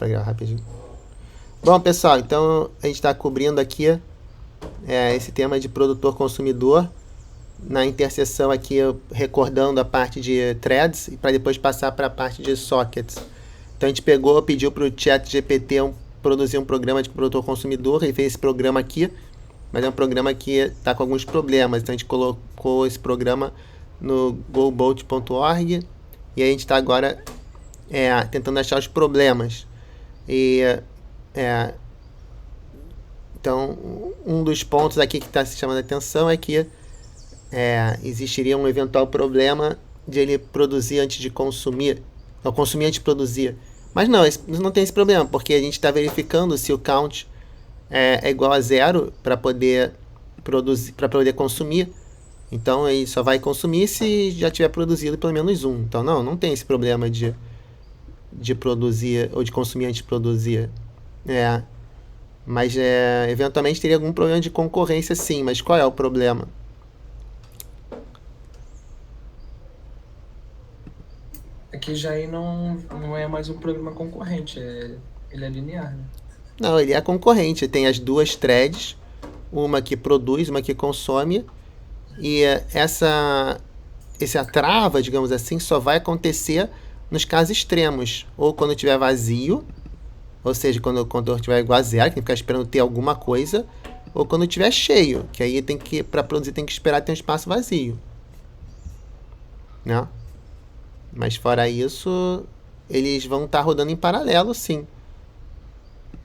para gravar rapidinho. Bom, pessoal, então a gente está cobrindo aqui esse tema de produtor-consumidor, na interseção aqui, recordando a parte de threads, e para depois passar para a parte de sockets. Então a gente pediu para o ChatGPT produzir um programa de produtor-consumidor, ele fez esse programa aqui, mas é um programa que está com alguns problemas, então a gente colocou esse programa no gobolt.org, e a gente está agora tentando achar os problemas. Então, um dos pontos aqui que está se chamando a atenção é que existiria um eventual problema de ele produzir antes de consumir, ou consumir antes de produzir. Mas não tem esse problema, porque a gente está verificando se o count é igual a 0 para poder produzir, para poder consumir. Então ele só vai consumir se já tiver produzido pelo menos 1. Então não tem esse problema de produzir ou de consumir antes de produzir. Mas eventualmente teria algum problema de concorrência, sim. Mas qual é o problema? Aqui já aí não é mais um programa concorrente, ele é linear, né? Não, ele é concorrente. Tem as duas threads, uma que produz, uma que consome, e essa trava, digamos assim, só vai acontecer nos casos extremos, ou quando tiver vazio, ou seja, quando o contorno estiver igual a 0, que tem que ficar esperando ter alguma coisa, ou quando estiver cheio, que aí para produzir tem que esperar ter um espaço vazio, né? Mas fora isso, eles vão estar rodando em paralelo, sim.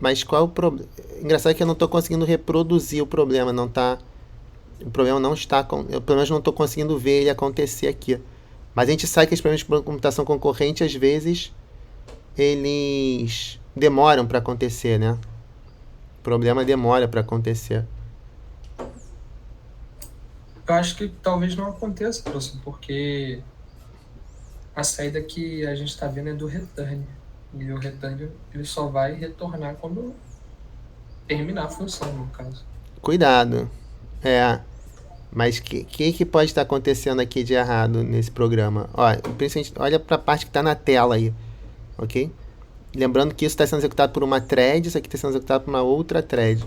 Mas qual é o problema? Engraçado que eu não estou conseguindo reproduzir o problema, não tá. O problema não está. Eu pelo menos não estou conseguindo ver ele acontecer aqui. Mas a gente sabe que os problemas de computação concorrente, às vezes, eles demoram para acontecer, né? O problema demora para acontecer. Eu acho que talvez não aconteça, Trouxe, porque a saída que a gente está vendo é do return. E o return ele só vai retornar quando terminar a função, no caso. Cuidado. Mas que pode estar acontecendo aqui de errado nesse programa? Principalmente, olha para a parte que está na tela aí, ok? Lembrando que isso está sendo executado por uma thread, isso aqui está sendo executado por uma outra thread.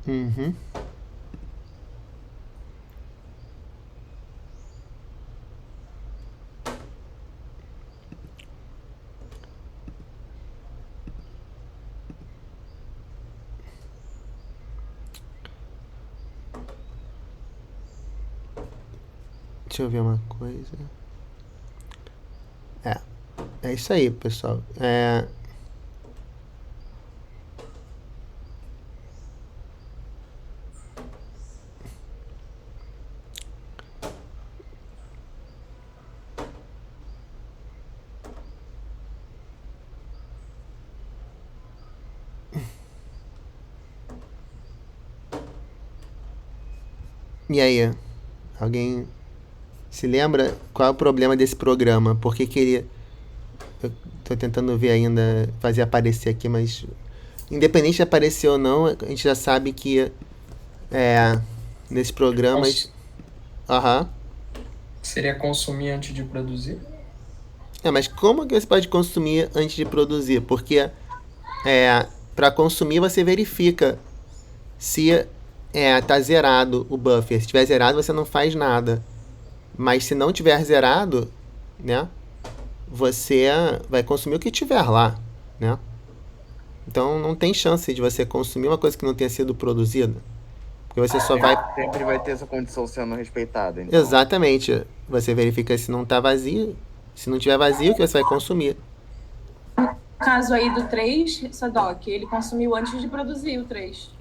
Uhum. Deixa eu ver uma coisa. É isso aí, pessoal. E aí, alguém se lembra qual é o problema desse programa? Por que ele... Eu tô tentando ver ainda, fazer aparecer aqui, mas... Independente de aparecer ou não, a gente já sabe que nesse programa... Aham. Seria consumir antes de produzir? Mas como que você pode consumir antes de produzir? Porque para consumir você verifica se tá zerado o buffer. Se tiver zerado, você não faz nada. Mas se não tiver zerado, né, você vai consumir o que tiver lá, né? Então não tem chance de você consumir uma coisa que não tenha sido produzida. Porque você só vai... Sempre vai ter essa condição sendo respeitada, então. Exatamente. Você verifica se não está vazio. Se não tiver vazio, que você vai consumir. No caso aí do 3, Sadoc, ele consumiu antes de produzir o 3.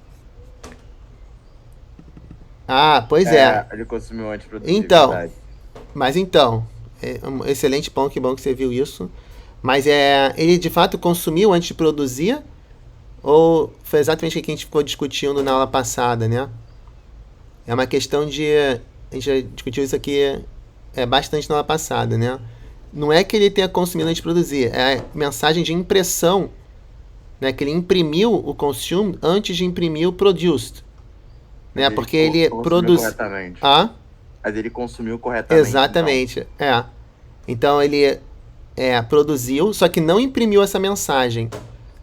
Pois é. Ele consumiu antes de produzir. Então, verdade. mas então, um excelente ponto, que bom que você viu isso. Mas ele de fato consumiu antes de produzir? Ou foi exatamente o que a gente ficou discutindo na aula passada, né? É uma questão de... A gente já discutiu isso aqui bastante na aula passada, né? Não é que ele tenha consumido antes de produzir, é a mensagem de impressão, né? Que ele imprimiu o consume antes de imprimir o produced. Né? Porque ele produz... corretamente. Ah? Mas ele consumiu corretamente. Exatamente, então. Então ele produziu, só que não imprimiu essa mensagem.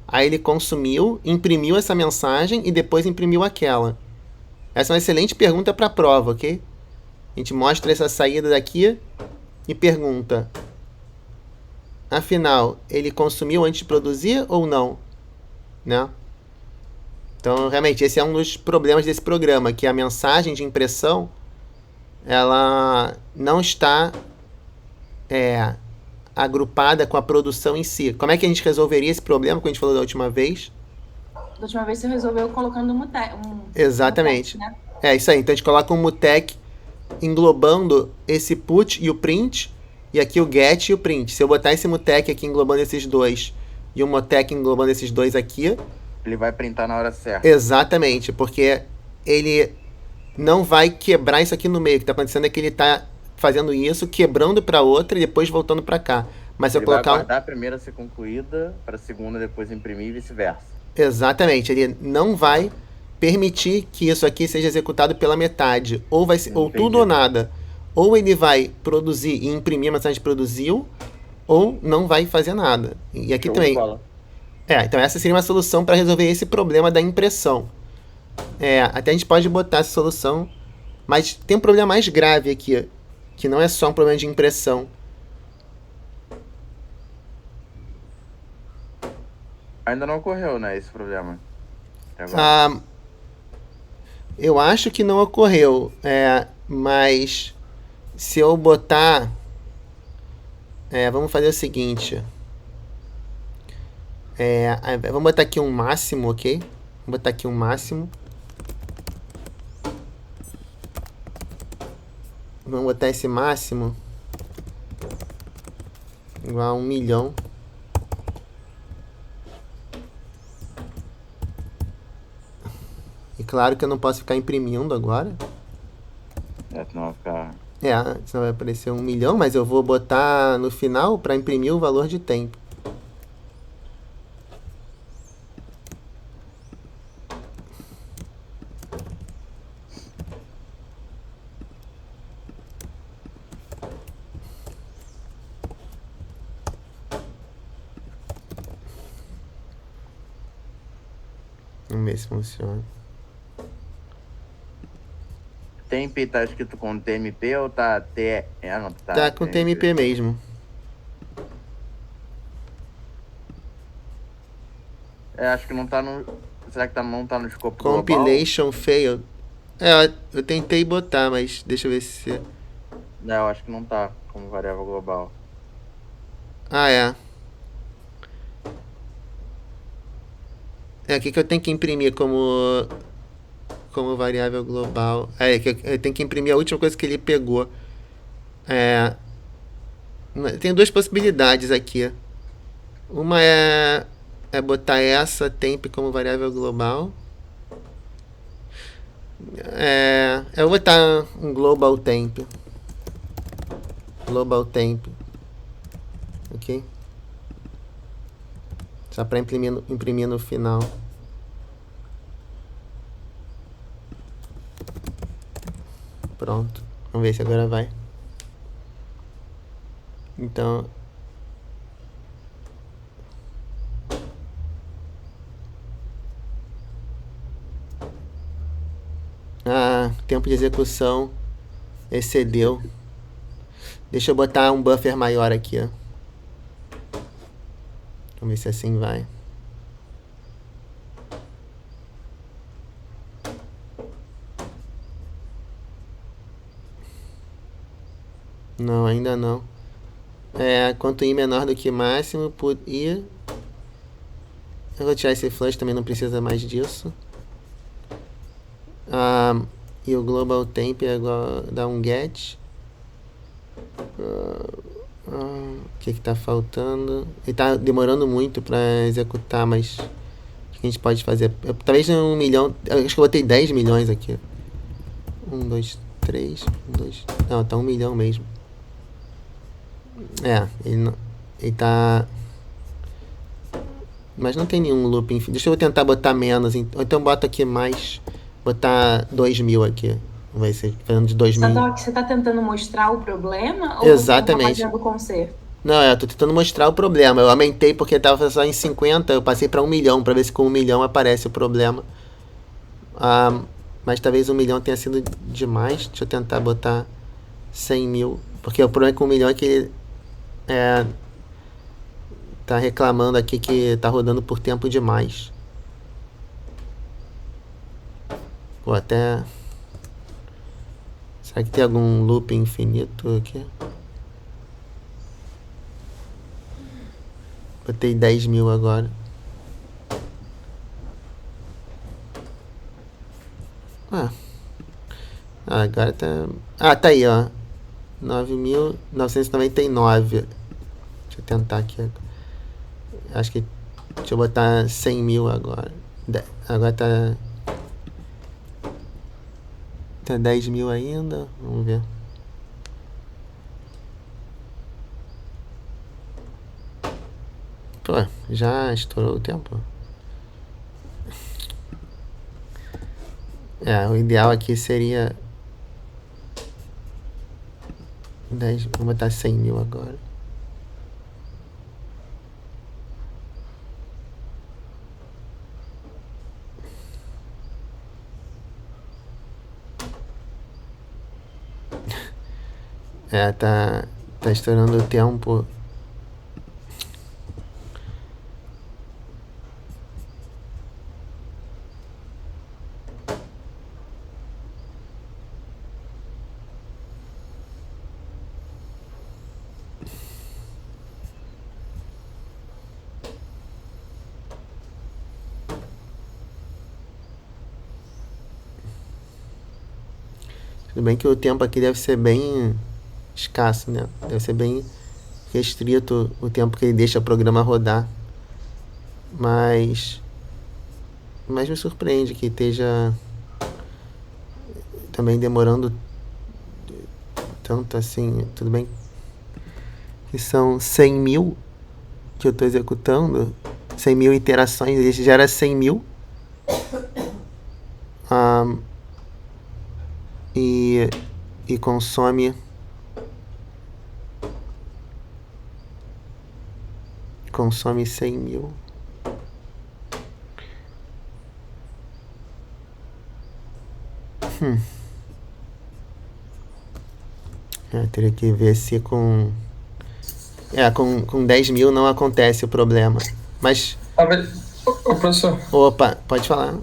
Aí ele consumiu, imprimiu essa mensagem e depois imprimiu aquela. Essa é uma excelente pergunta para a prova, ok? A gente mostra essa saída daqui e pergunta: afinal, ele consumiu antes de produzir ou não? Né? Então, realmente, esse é um dos problemas desse programa, que a mensagem de impressão ela não está agrupada com a produção em si. Como é que a gente resolveria esse problema que a gente falou da última vez? Da última vez você resolveu colocando um Exatamente. né? É isso aí. Então a gente coloca um mutex englobando esse put e o print, e aqui o get e o print. Se eu botar esse mutex aqui englobando esses dois e o mutex englobando esses dois aqui, Ele vai printar na hora certa. exatamente, porque ele não vai quebrar isso aqui no meio. O que está acontecendo é que ele está fazendo isso, quebrando para outra e depois voltando para cá. Mas se eu Ele vai colocar aguardar a primeira ser concluída, para a segunda depois imprimir e vice-versa. Exatamente, ele não vai permitir que isso aqui seja executado pela metade, ou vai ser, ou Entendi. tudo ou nada. Ou ele vai produzir e imprimir a mensagem que produziu, ou não vai fazer nada. E aqui Show de também. bola. Então essa seria uma solução para resolver esse problema da impressão. Até a gente pode botar essa solução, mas tem um problema mais grave aqui, que não é só um problema de impressão. Ainda não ocorreu, né, esse problema. Até agora. Eu acho que não ocorreu, mas se eu botar... vamos fazer o seguinte. Vamos botar aqui um máximo, ok? Vamos botar aqui um máximo. Vamos botar esse máximo igual a 1 milhão. E claro que eu não posso ficar imprimindo agora. Senão vai ficar... Senão vai aparecer 1 milhão, mas eu vou botar no final para imprimir o valor de tempo. Vamos ver se funciona. Temp tá escrito com TMP ou tá T... não, Tá com TMP mesmo. Acho que não tá no... Será que não tá no escopo global? Compilation failed. Eu tentei botar, mas deixa eu ver se... Não, eu acho que não tá como variável global. O que eu tenho que imprimir como variável global? Eu tenho que imprimir a última coisa que ele pegou. Tem duas possibilidades aqui. Uma é botar essa temp como variável global. Eu vou botar um global temp. Global temp. Ok? Só para imprimir no final. Pronto. Vamos ver se agora vai. Então... tempo de execução excedeu. Deixa eu botar um buffer maior aqui, ó. Vamos ver se assim vai. Não, ainda não. Quanto i menor do que máximo, por i... Eu vou tirar esse flush, também não precisa mais disso. E o global temp é igual a dar um get. O que tá faltando? Ele tá demorando muito para executar, mas o que a gente pode fazer? Talvez 1 milhão. Acho que eu botei 10 milhões aqui. 1, 2, 3. 1, 2. Não, tá 1 milhão mesmo. Ele tá. Mas não tem nenhum loop. Enfim, deixa eu tentar botar menos. Ou então bota aqui mais. Botar 2 mil aqui. Vai ser falando de 2000. Sadoc, você está tentando mostrar o problema ou Exatamente. você está fazendo o conserto? Não, eu tô tentando mostrar o problema. Eu aumentei porque tava só em 50, eu passei para 1 milhão, para ver se com 1 milhão aparece o problema. Mas talvez 1 milhão tenha sido demais. Deixa eu tentar botar 100 mil. Porque o problema com 1 milhão é que ele tá reclamando aqui que tá rodando por tempo demais. Pô, até... Será que tem algum loop infinito aqui? Botei 10 mil agora. Agora tá... tá aí, ó. 9.999. Deixa eu tentar aqui. Acho que... Deixa eu botar 100 mil agora. Agora tá... Tá 10 mil ainda. Vamos ver. Pô, já estourou o tempo. O ideal aqui seria 10, vou botar 100 mil agora. Tá estourando o tempo. Tudo bem que o tempo aqui deve ser bem escasso, né? Deve ser bem restrito o tempo que ele deixa o programa rodar. Mas me surpreende que esteja também demorando tanto assim. Tudo bem que são 100 mil que eu estou executando, 100 mil iterações, ele gera 100 mil. E consome 100 mil. Teria que ver se com 10 mil não acontece o problema. Mas... Ô, professor. Opa, pode falar.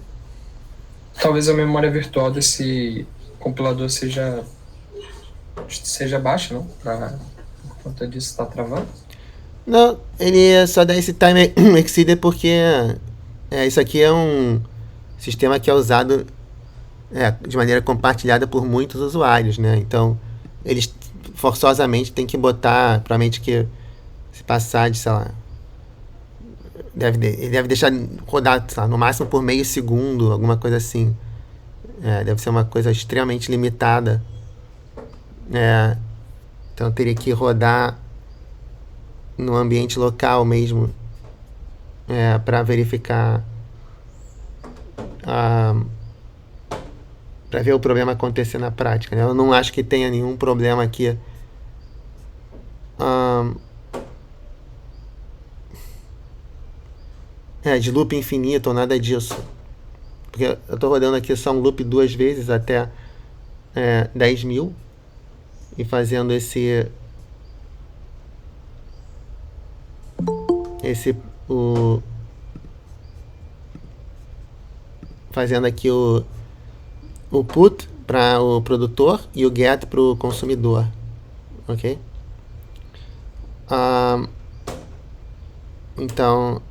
Talvez a memória virtual desse compilador seja baixa, não? Por conta disso tá travando? Não, ele só dá esse time exceeder porque isso aqui é um sistema que é usado de maneira compartilhada por muitos usuários, né? Então, eles forçosamente têm que botar, provavelmente que se passar de, sei lá, ele deve deixar rodar, sei lá, no máximo por meio segundo, alguma coisa assim. Deve ser uma coisa extremamente limitada. Então, teria que rodar no ambiente local mesmo para verificar, para ver o problema acontecer na prática, né? Eu não acho que tenha nenhum problema aqui de loop infinito ou nada disso, porque eu estou rodando aqui só um loop 2 vezes até 10 mil e fazendo fazendo aqui o put para o produtor e o get para o consumidor, ok? Então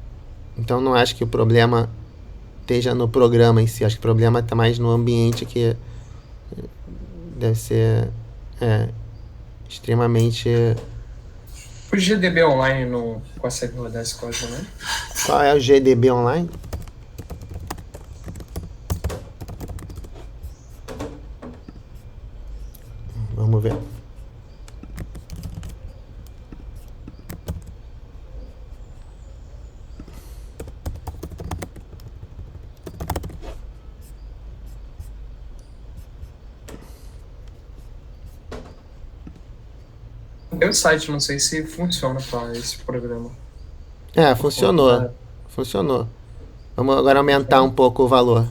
não acho que o problema esteja no programa em si, acho que o problema está mais no ambiente, que deve ser extremamente... O GDB Online não consegue rodar esse código, né? Qual é o GDB Online? Vamos ver. Tem o site, não sei se funciona para esse programa. Funcionou. Funcionou. Vamos agora aumentar um pouco o valor.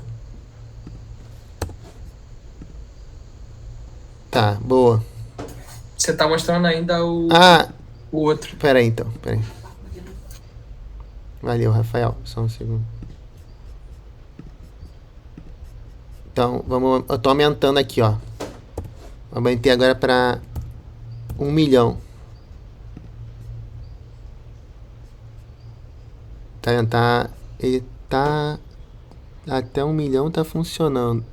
Tá, boa. Você tá mostrando ainda o outro. Peraí então, peraí. Valeu, Rafael. Só um segundo. Então, eu tô aumentando aqui, ó. Aumentei agora para 1 milhão. Ele tá até 1 milhão tá funcionando.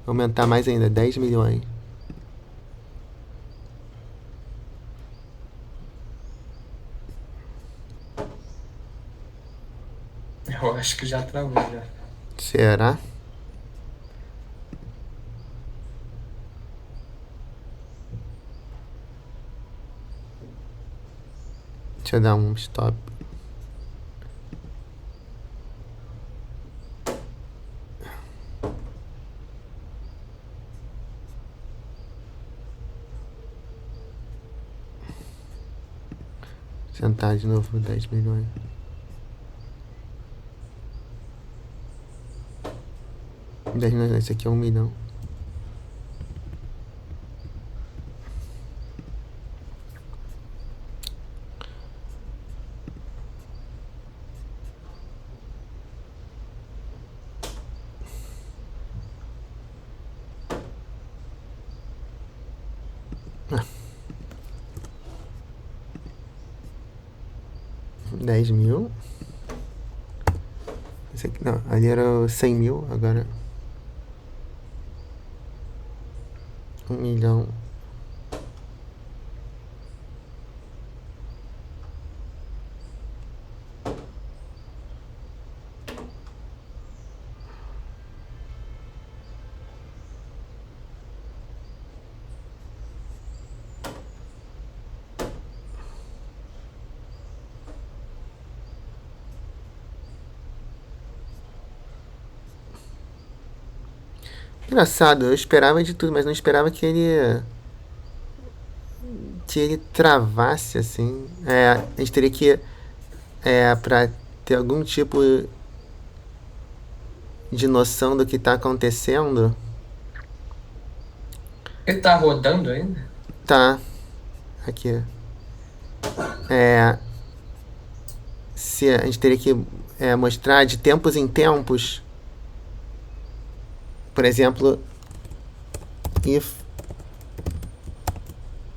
Vou aumentar mais ainda, 10 milhões. Eu acho que já travou já. Será? Deixa eu dar um stop. Sentar de novo 10 milhões. Esse aqui é 1 milhão. Ah. 10 mil. Esse aqui, não, ali era 100 mil, agora 1 milhão. Engraçado, eu esperava de tudo, mas não esperava que ele travasse assim. A gente teria que para ter algum tipo de noção do que está acontecendo. Ele tá rodando ainda? Tá. Aqui. Se a gente teria que mostrar de tempos em tempos. Por exemplo, if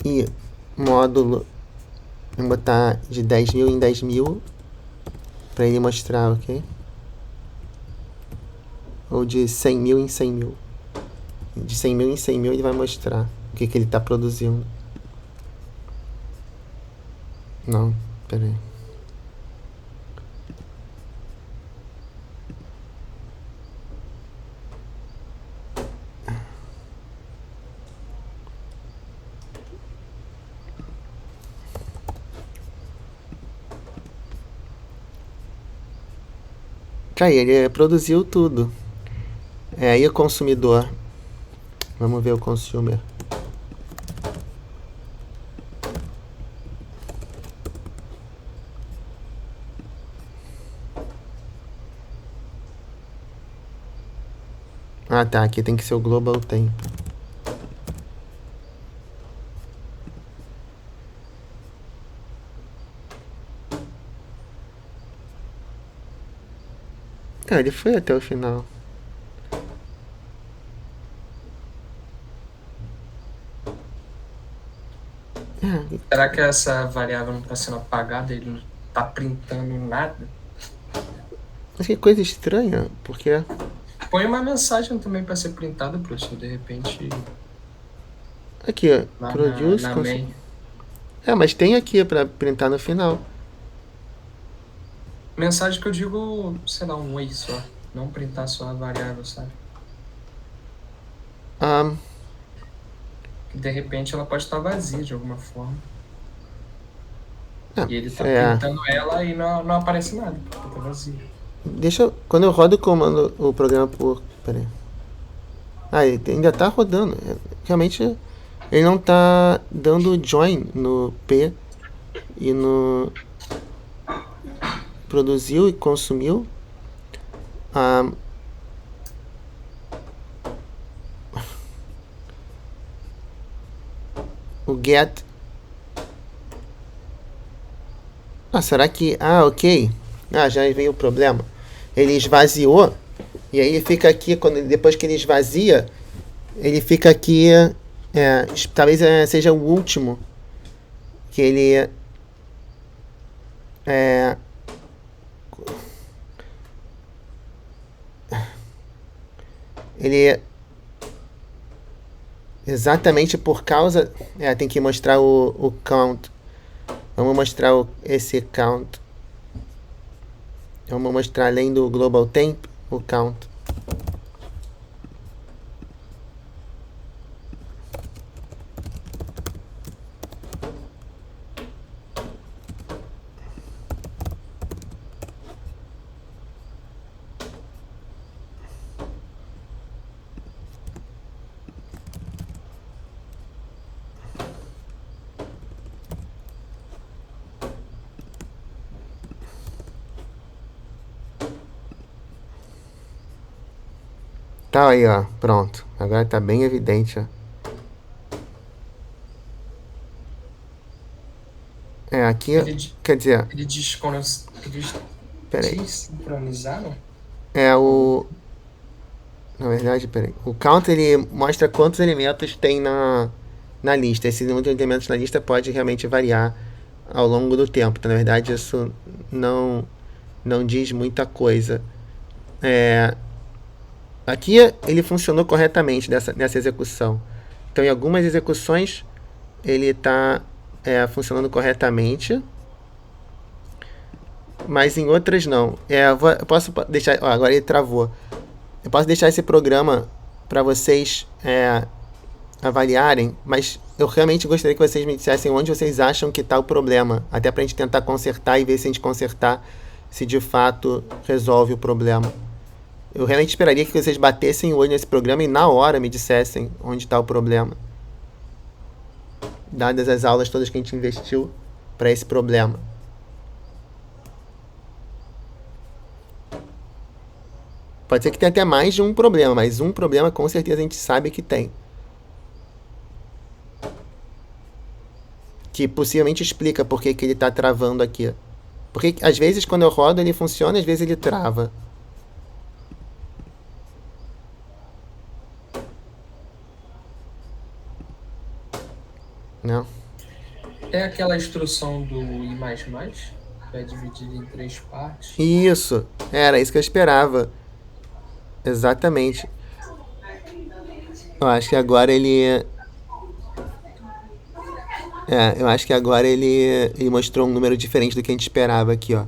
e módulo, vou botar de 10 mil em 10 mil para ele mostrar, ok? Ou de 100 mil em 100 mil. De 100 mil em 100 mil ele vai mostrar o que ele está produzindo. Não, peraí. Aí ele produziu tudo. E o consumidor? Vamos ver o consumer. Ah, tá. Aqui tem que ser o global tempo. Ele foi até o final. Será que essa variável não está sendo apagada? Ele não está printando nada? Mas que coisa estranha, porque... Põe uma mensagem também para ser printada, professor, de repente... Aqui, ó. Produce... Na main. Mas tem aqui para printar no final. Mensagem que eu digo, sei lá, um oi só. Não printar só a variável, sabe? De repente ela pode estar vazia de alguma forma. E ele tá printando ela e não aparece nada, porque tá vazio. Quando eu rodo o comando, o programa por... Peraí. Ele ainda tá rodando. Realmente Ele não tá dando join no P e no produziu e consumiu. Ah, o get. Será que... ok. Já veio o problema. Ele esvaziou. E aí ele fica aqui, depois que ele esvazia, ele fica aqui... talvez seja o último. Que ele... ele... Exatamente por causa... tem que mostrar o count. Vamos mostrar esse count. Vamos mostrar além do global temp, o count. Tá aí, ó. Pronto. Agora tá bem evidente, ó. Aqui, quer dizer... Eles Peraí. desincronizaram? Na verdade, peraí. O count, ele mostra quantos elementos tem na lista. Esse número de elementos na lista pode realmente variar ao longo do tempo. Então, na verdade, isso não diz muita coisa. Aqui ele funcionou corretamente nessa execução. Então, em algumas execuções, ele está funcionando corretamente, mas em outras não. Eu posso deixar... agora ele travou. Eu posso deixar esse programa para vocês avaliarem, mas eu realmente gostaria que vocês me dissessem onde vocês acham que está o problema, até para a gente tentar consertar e ver se a gente consertar, se de fato resolve o problema. Eu realmente esperaria que vocês batessem o olho nesse programa e na hora me dissessem onde está o problema, dadas as aulas todas que a gente investiu para esse problema. Pode ser que tenha até mais de um problema, mas um problema com certeza a gente sabe que tem. Que possivelmente explica por que ele está travando aqui. Porque às vezes quando eu rodo ele funciona, às vezes ele trava. Não. É aquela instrução do I++, que é dividida em 3 partes. Isso, era isso que eu esperava. Exatamente. Eu acho que agora ele... eu acho que agora ele mostrou um número diferente do que a gente esperava aqui, ó.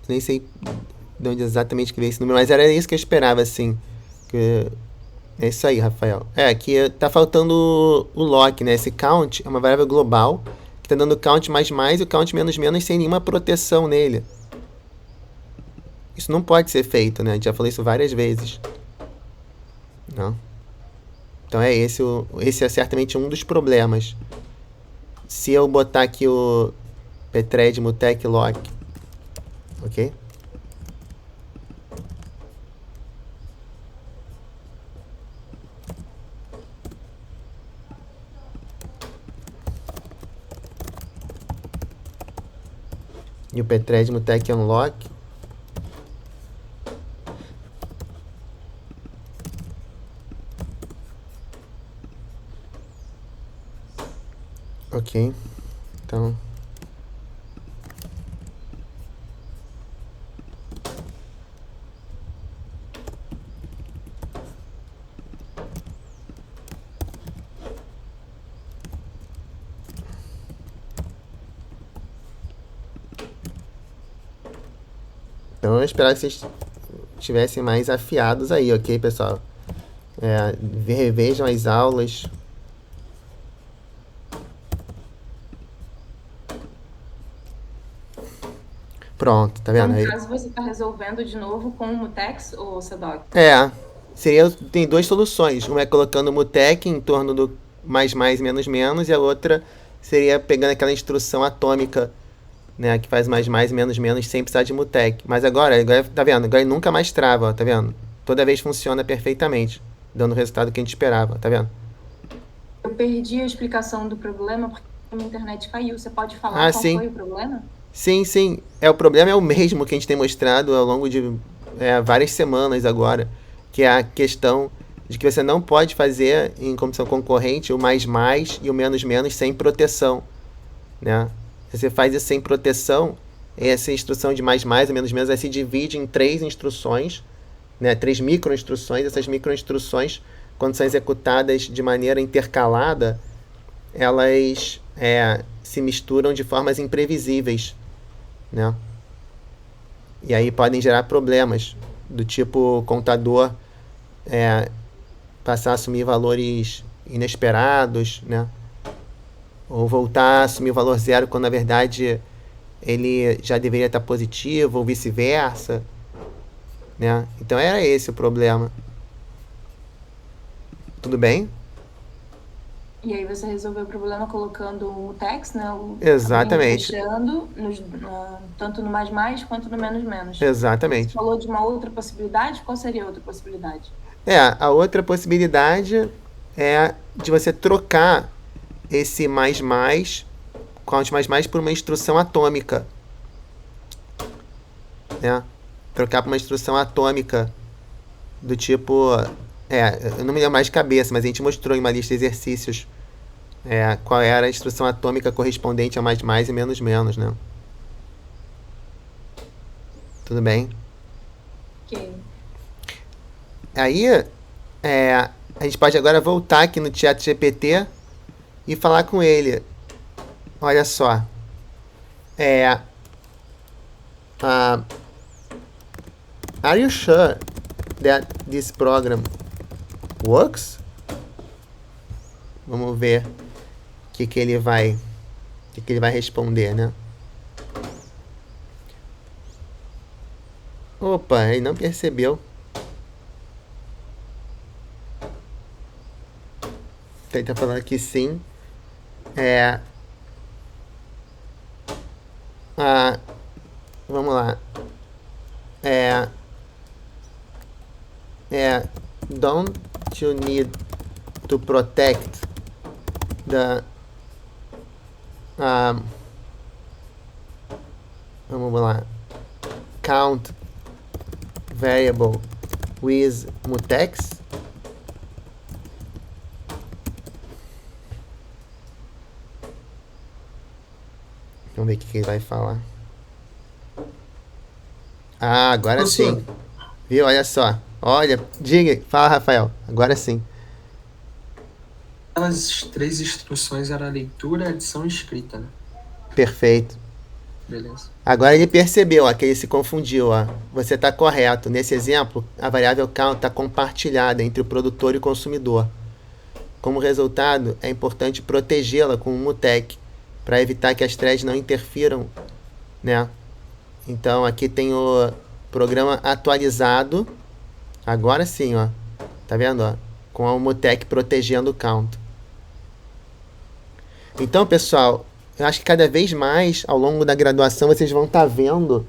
Nem sei de onde exatamente que veio esse número, mas era isso que eu esperava, assim. É isso aí, Rafael. Aqui tá faltando o lock, né? Esse count é uma variável global que tá dando count mais e o count menos sem nenhuma proteção nele. Isso não pode ser feito, né? A gente já falou isso várias vezes. Não. Então esse é certamente um dos problemas. Se eu botar aqui o pthread mutex lock, ok? E o pthread mutex unlock. Ok. Então... Então eu esperava que vocês estivessem mais afiados aí, ok, pessoal? Revejam as aulas. Pronto, tá vendo? Então, no caso, você está resolvendo de novo com o mutex ou o sedoc? Tem duas soluções. Uma é colocando o mutex em torno mais, menos, menos, e a outra seria pegando aquela instrução atômica, né, que faz mais, menos, menos, sem precisar de mutex. Mas agora, tá vendo? Agora ele nunca mais trava, ó, tá vendo? Toda vez funciona perfeitamente, dando o resultado que a gente esperava, tá vendo? Eu perdi a explicação do problema porque a minha internet caiu. Você pode falar qual sim. foi o problema? Sim. O problema é o mesmo que a gente tem mostrado ao longo de várias semanas agora, que é a questão de que você não pode fazer em computação concorrente o mais e o menos sem proteção, né? Se você faz isso sem proteção, essa instrução de mais ou menos ela se divide em 3 instruções, né? 3 microinstruções. Essas microinstruções, quando são executadas de maneira intercalada, elas se misturam de formas imprevisíveis, né? E aí podem gerar problemas, do tipo contador passar a assumir valores inesperados, né? Ou voltar a assumir o valor zero quando na verdade ele já deveria estar positivo, ou vice-versa, né? Então era esse o problema. Tudo bem? E aí você resolveu o problema colocando o mutex, né? Exatamente. Fechando, tanto no mais quanto no menos. Exatamente. Você falou de uma outra possibilidade? Qual seria a outra possibilidade? A outra possibilidade é de você trocar esse count mais por uma instrução atômica, né? Trocar por uma instrução atômica do tipo... eu não me lembro mais de cabeça, mas a gente mostrou em uma lista de exercícios qual era a instrução atômica correspondente a mais e menos, né? Tudo bem? Ok. Aí, a gente pode agora voltar aqui no ChatGPT e falar com ele. Olha só. Are you sure that this program works? Vamos ver o que ele vai responder, né? Opa, ele não percebeu. Ele tá falando que sim. Vamos lá. Don't you need to protect the vamos lá, count variable with mutex? Vamos ver o que ele vai falar. Agora sim. Viu? Olha só. Olha, diga, fala, Rafael. Agora sim. As 3 instruções eram leitura, adição e escrita, né? Perfeito. Beleza. Agora ele percebeu, que ele se confundiu, Você está correto. Nesse exemplo, a variável count está compartilhada entre o produtor e o consumidor. Como resultado, é importante protegê-la com um mutex para evitar que as threads não interfiram, né? Então aqui tem o programa atualizado. Agora sim, tá vendo, com o mutex protegendo o count. Então, pessoal, eu acho que cada vez mais ao longo da graduação vocês vão estar vendo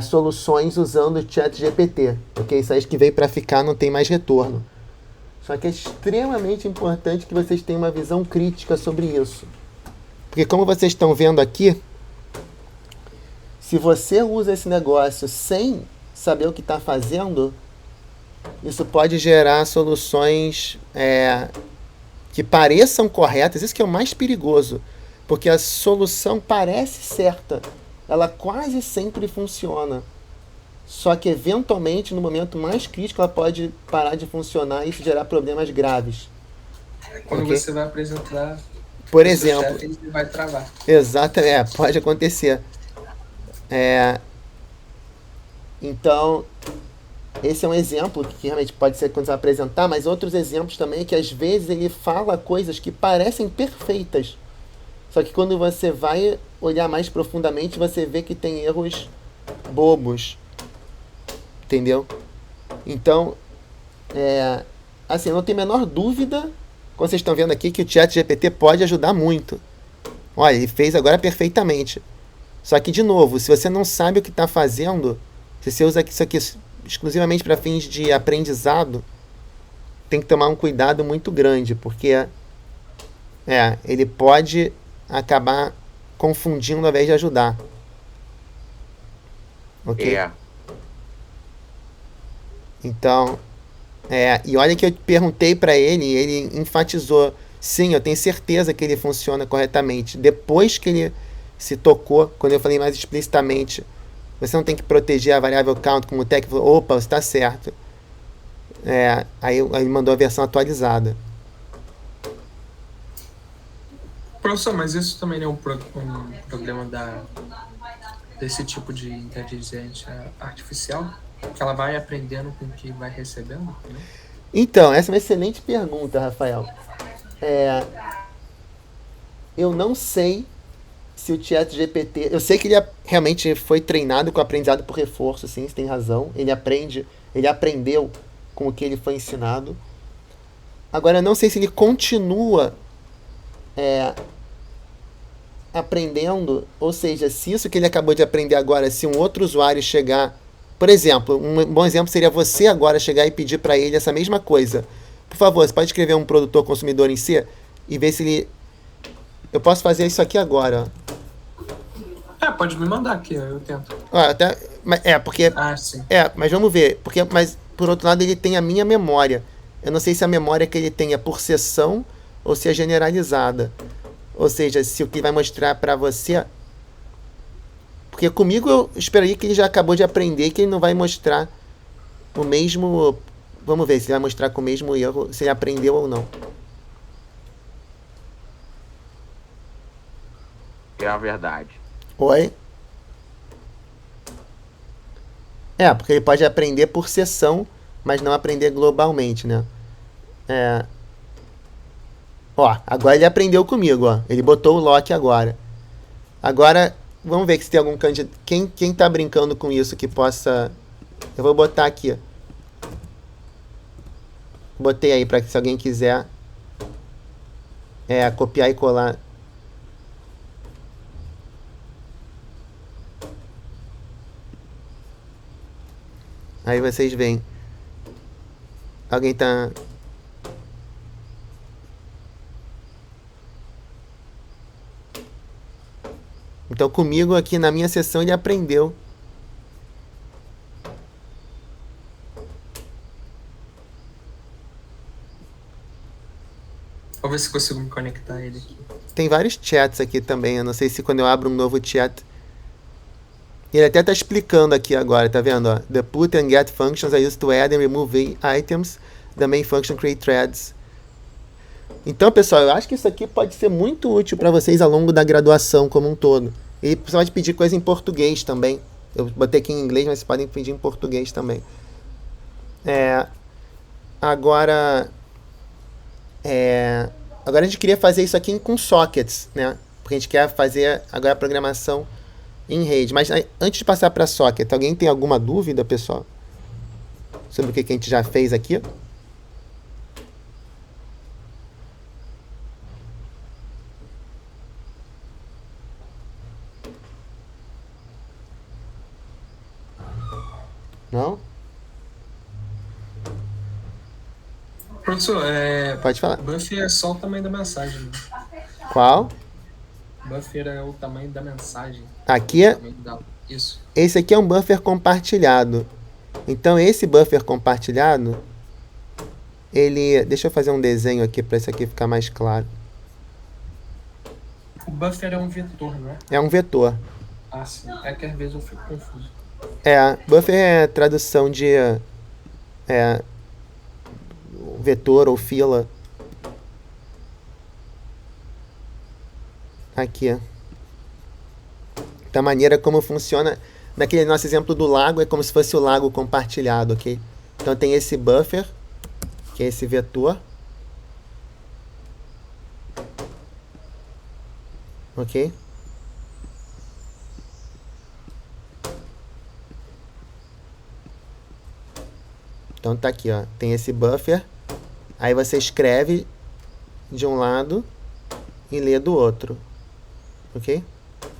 soluções usando o ChatGPT, porque isso aí que veio para ficar, não tem mais retorno. Só que é extremamente importante que vocês tenham uma visão crítica sobre isso. Porque como vocês estão vendo aqui, se você usa esse negócio sem saber o que está fazendo, isso pode gerar soluções que pareçam corretas. Isso que é o mais perigoso, porque a solução parece certa, ela quase sempre funciona. Só que, eventualmente, no momento mais crítico, ela pode parar de funcionar e isso gerar problemas graves. Quando você vai apresentar, por exemplo, chefe, ele vai travar. Exato, pode acontecer. Então, esse é um exemplo que realmente pode ser quando você vai apresentar, mas outros exemplos também que às vezes ele fala coisas que parecem perfeitas. Só que quando você vai olhar mais profundamente, você vê que tem erros bobos. Entendeu? Então, assim, eu não tenho a menor dúvida como vocês estão vendo aqui, que o ChatGPT pode ajudar muito. Olha, ele fez agora perfeitamente. Só que, de novo, se você não sabe o que está fazendo, se você usa isso aqui exclusivamente para fins de aprendizado, tem que tomar um cuidado muito grande, porque ele pode acabar confundindo ao invés de ajudar. Ok? Então, e olha que eu perguntei para ele, e ele enfatizou, sim, eu tenho certeza que ele funciona corretamente. Depois que ele se tocou, quando eu falei mais explicitamente, você não tem que proteger a variável count como o técnico, falou, opa, você está certo. Aí ele mandou a versão atualizada. Professor, mas isso também não é um problema desse tipo de inteligência artificial? Que ela vai aprendendo com o que vai recebendo? Né? Então, essa é uma excelente pergunta, Rafael. Eu não sei se o ChatGPT... Eu sei que ele realmente foi treinado com aprendizado por reforço, sim, você tem razão. Ele aprendeu com o que ele foi ensinado. Agora, eu não sei se ele continua aprendendo, ou seja, se isso que ele acabou de aprender agora, se um outro usuário chegar... Por exemplo, um bom exemplo seria você agora chegar e pedir para ele essa mesma coisa. Por favor, você pode escrever um produtor consumidor em C e ver se ele... Eu posso fazer isso aqui agora. Pode me mandar aqui, eu tento. Porque... sim. Mas vamos ver. Mas, por outro lado, ele tem a minha memória. Eu não sei se a memória que ele tem é por sessão ou se é generalizada. Ou seja, se o que vai mostrar para você... Porque comigo eu esperaria que ele já acabou de aprender, que ele não vai mostrar o mesmo... Vamos ver se ele vai mostrar com o mesmo erro, se ele aprendeu ou não. É a verdade. Oi? Porque ele pode aprender por sessão, mas não aprender globalmente, né? Agora ele aprendeu comigo, ó. Ele botou o lock agora. Agora, vamos ver se tem algum candidato... Quem tá brincando com isso que possa... Eu vou botar aqui. Botei aí para que se alguém quiser copiar e colar. Aí vocês veem. Alguém tá... Então comigo aqui na minha sessão ele aprendeu. Vou ver se consigo me conectar a ele aqui. Tem vários chats aqui também. Eu não sei se quando eu abro um novo chat... Ele até tá explicando aqui agora, tá vendo? Ó? The put and get functions are used to add and remove items. The main function create threads. Então, pessoal, eu acho que isso aqui pode ser muito útil para vocês ao longo da graduação como um todo. E você pode pedir coisa em português também. Eu botei aqui em inglês, mas vocês podem pedir em português também. Agora a gente queria fazer isso aqui com sockets, né? Porque a gente quer fazer agora a programação em rede. Mas antes de passar para socket, alguém tem alguma dúvida, pessoal? Sobre o que a gente já fez aqui? Não? Professor, Pode falar. buffer é só o tamanho da mensagem. Né? Qual? Buffer é o tamanho da mensagem. Aqui Isso. Esse aqui é um buffer compartilhado. Então esse buffer compartilhado, deixa eu fazer um desenho aqui para isso aqui ficar mais claro. O buffer é um vetor, não é? É um vetor. Sim. É que às vezes eu fico confuso. Buffer é tradução de vetor ou fila. Aqui. Da maneira como funciona. Naquele nosso exemplo do lago, é como se fosse o lago compartilhado, ok? Então tem esse buffer, que é esse vetor. Ok? Então tá aqui, ó. Tem esse buffer. Aí você escreve de um lado e lê do outro, ok?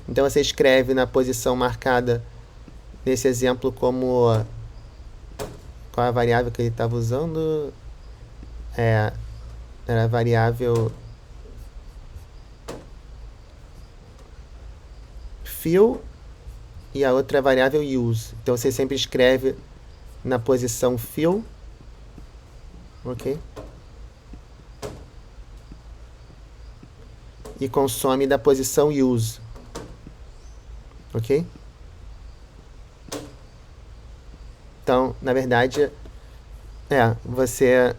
Então você escreve na posição marcada nesse exemplo como qual é a variável que ele estava usando? Era a variável fill e a outra é a variável use. Então você sempre escreve na posição fill, ok? E consome da posição use, ok? Então, na verdade, você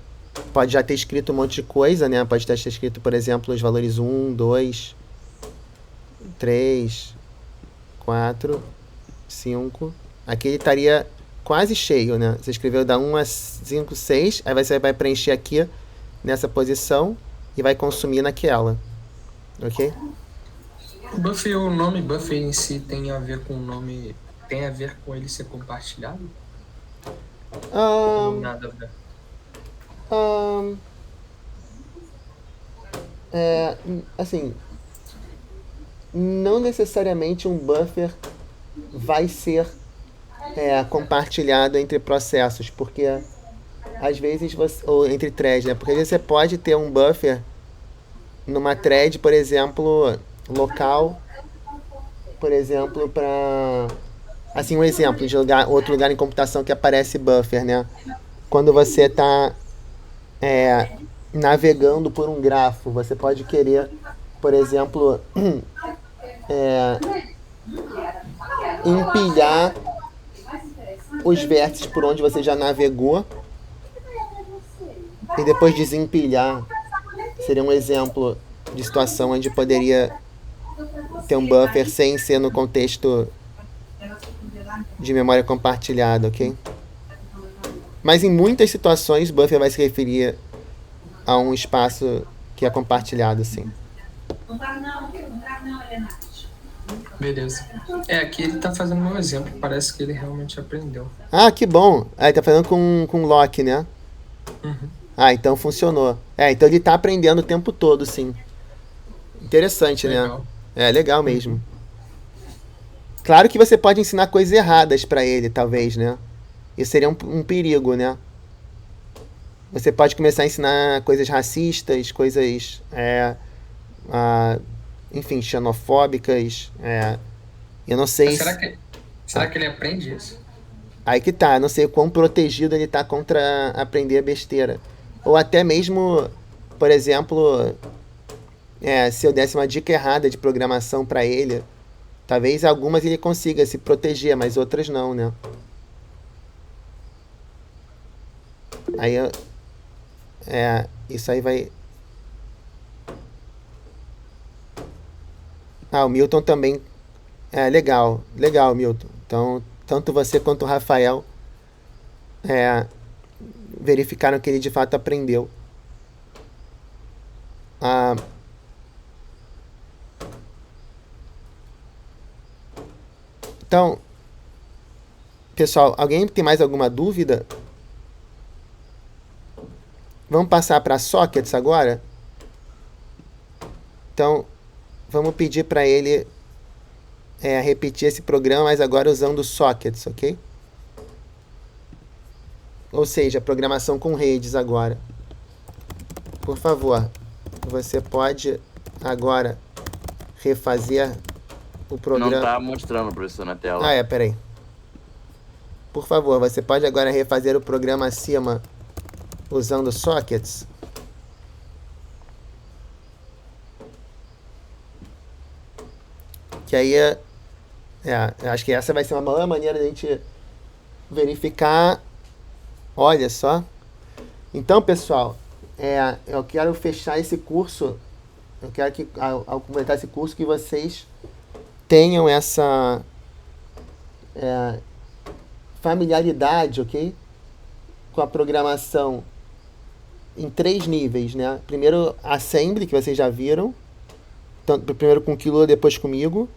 pode já ter escrito um monte de coisa, né? Pode ter escrito, por exemplo, os valores 1, 2, 3, 4, 5. Aqui ele estaria quase cheio, né? Você escreveu da 1 a 5, 6, aí você vai preencher aqui nessa posição e vai consumir naquela, ok? O nome buffer em si tem a ver com o nome, tem a ver com ele ser compartilhado? Ou nada a ver? Assim, não necessariamente um buffer vai ser compartilhado entre processos, porque às vezes ou entre threads, né? Porque às vezes você pode ter um buffer numa thread, por exemplo, local, por exemplo, para assim, um exemplo de outro lugar em computação que aparece buffer, né? Quando você está navegando por um grafo, você pode querer, por exemplo, empilhar os vértices por onde você já navegou e depois desempilhar. Seria um exemplo de situação onde poderia ter um buffer sem ser no contexto de memória compartilhada, ok? Mas em muitas situações, buffer vai se referir a um espaço que é compartilhado, sim. Beleza. Aqui ele tá fazendo um exemplo, parece que ele realmente aprendeu. Ah, que bom. Ele tá fazendo com lock, né? Uhum. Ah, então funcionou. Então ele tá aprendendo o tempo todo, sim. Interessante, Legal. né? Legal mesmo. Claro que você pode ensinar coisas erradas para ele, talvez, né? Isso seria um perigo, né? Você pode começar a ensinar coisas racistas, coisas, enfim, xenofóbicas. Eu não sei Mas se... será que ele aprende isso? Aí que tá, não sei o quão protegido ele tá contra aprender besteira. Ou até mesmo, por exemplo, se eu desse uma dica errada de programação para ele, talvez algumas ele consiga se proteger, mas outras não, né? Aí, isso aí vai... o Milton também... legal, Milton. Então, tanto você quanto o Rafael verificaram que ele de fato aprendeu. Então, pessoal, alguém tem mais alguma dúvida? Vamos passar para sockets agora? Então, vamos pedir para ele repetir esse programa, mas agora usando sockets, ok? Ou seja, programação com redes agora. Por favor, você pode agora refazer o programa... Não tá mostrando, professor, na tela. Peraí. Por favor, você pode agora refazer o programa acima usando sockets? Que aí acho que essa vai ser uma boa maneira de a gente verificar. Olha só. Então, pessoal, eu quero fechar esse curso. Eu quero que, ao completar esse curso, que vocês tenham essa familiaridade, ok? Com a programação em 3 níveis, né? Primeiro, assembly, que vocês já viram. Primeiro com Kilo, depois comigo.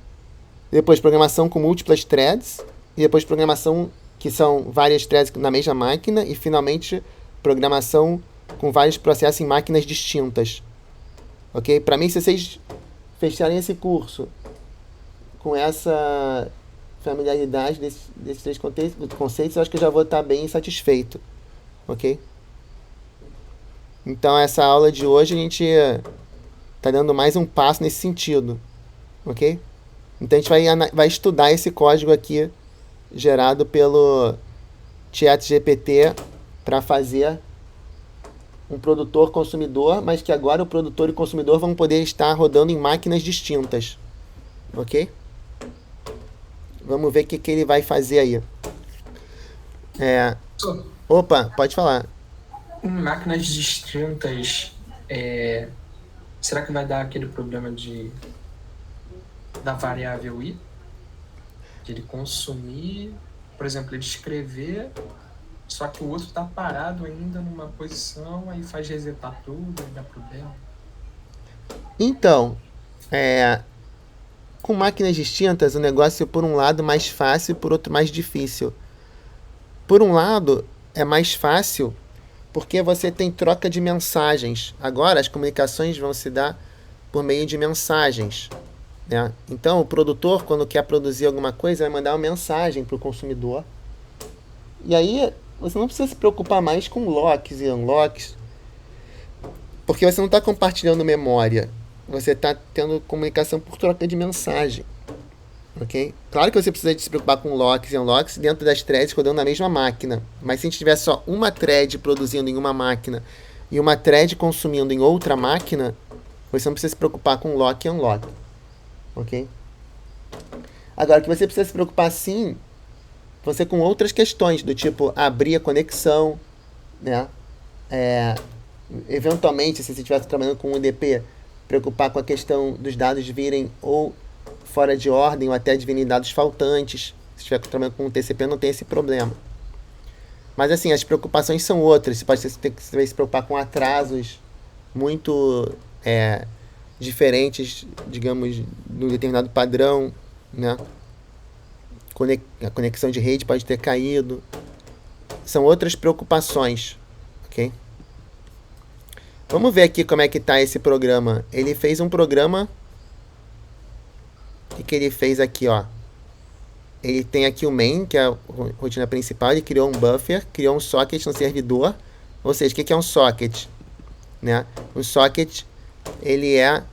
Depois programação com múltiplas threads. E depois programação que são várias threads na mesma máquina. E finalmente programação com vários processos em máquinas distintas. Ok? Para mim, se vocês fecharem esse curso com essa familiaridade desses 3 conceitos, eu acho que eu já vou estar bem satisfeito. Ok? Então, essa aula de hoje a gente está dando mais um passo nesse sentido. Ok? Então, a gente vai estudar esse código aqui gerado pelo ChatGPT para fazer um produtor consumidor, mas que agora o produtor e o consumidor vão poder estar rodando em máquinas distintas. Ok? Vamos ver o que ele vai fazer aí. Professor, Opa, pode falar. em máquinas distintas, será que vai dar aquele problema da variável i? De ele consumir, por exemplo, ele escrever, só que o outro está parado ainda numa posição, aí faz resetar tudo, aí dá problema. Então, com máquinas distintas, o negócio é, por um lado, mais fácil e por outro, mais difícil. Por um lado, é mais fácil porque você tem troca de mensagens. Agora, as comunicações vão se dar por meio de mensagens. Né? Então, o produtor, quando quer produzir alguma coisa, vai mandar uma mensagem para o consumidor. E aí, você não precisa se preocupar mais com locks e unlocks, porque você não está compartilhando memória. Você está tendo comunicação por troca de mensagem. Ok? Claro que você precisa de se preocupar com locks e unlocks dentro das threads rodando na mesma máquina. Mas se a gente tiver só uma thread produzindo em uma máquina e uma thread consumindo em outra máquina, você não precisa se preocupar com lock e unlock. Ok? Agora, o que você precisa se preocupar sim, você com outras questões, do tipo abrir a conexão, né? Eventualmente, se você estiver trabalhando com UDP, preocupar com a questão dos dados virem ou fora de ordem ou até de virem dados faltantes. Se estiver trabalhando com um TCP, não tem esse problema. Mas assim, as preocupações são outras. Você pode ter que se preocupar com atrasos muito diferentes, digamos, de um determinado padrão, né? A conexão de rede pode ter caído. São outras preocupações, ok? Vamos ver aqui como é que está esse programa. Ele fez um programa. O que ele fez aqui, ó? Ele tem aqui o main, que é a rotina principal. Ele criou um buffer, criou um socket no servidor. Ou seja, o que é um socket? Né? Um socket, ele é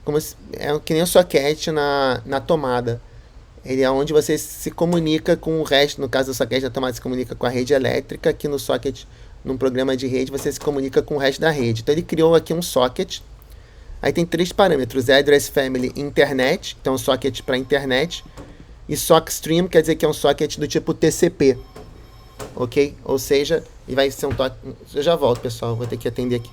que nem um socket na tomada. Ele é onde você se comunica com o resto. No caso do socket da tomada, se comunica com a rede elétrica. Aqui no socket, num programa de rede, você se comunica com o resto da rede. Então ele criou aqui um socket. Aí tem 3 parâmetros: address family internet, então socket para internet, e sock stream, quer dizer que é um socket do tipo TCP, ok? Ou seja, e vai ser um toque. Eu já volto, pessoal, vou ter que atender aqui.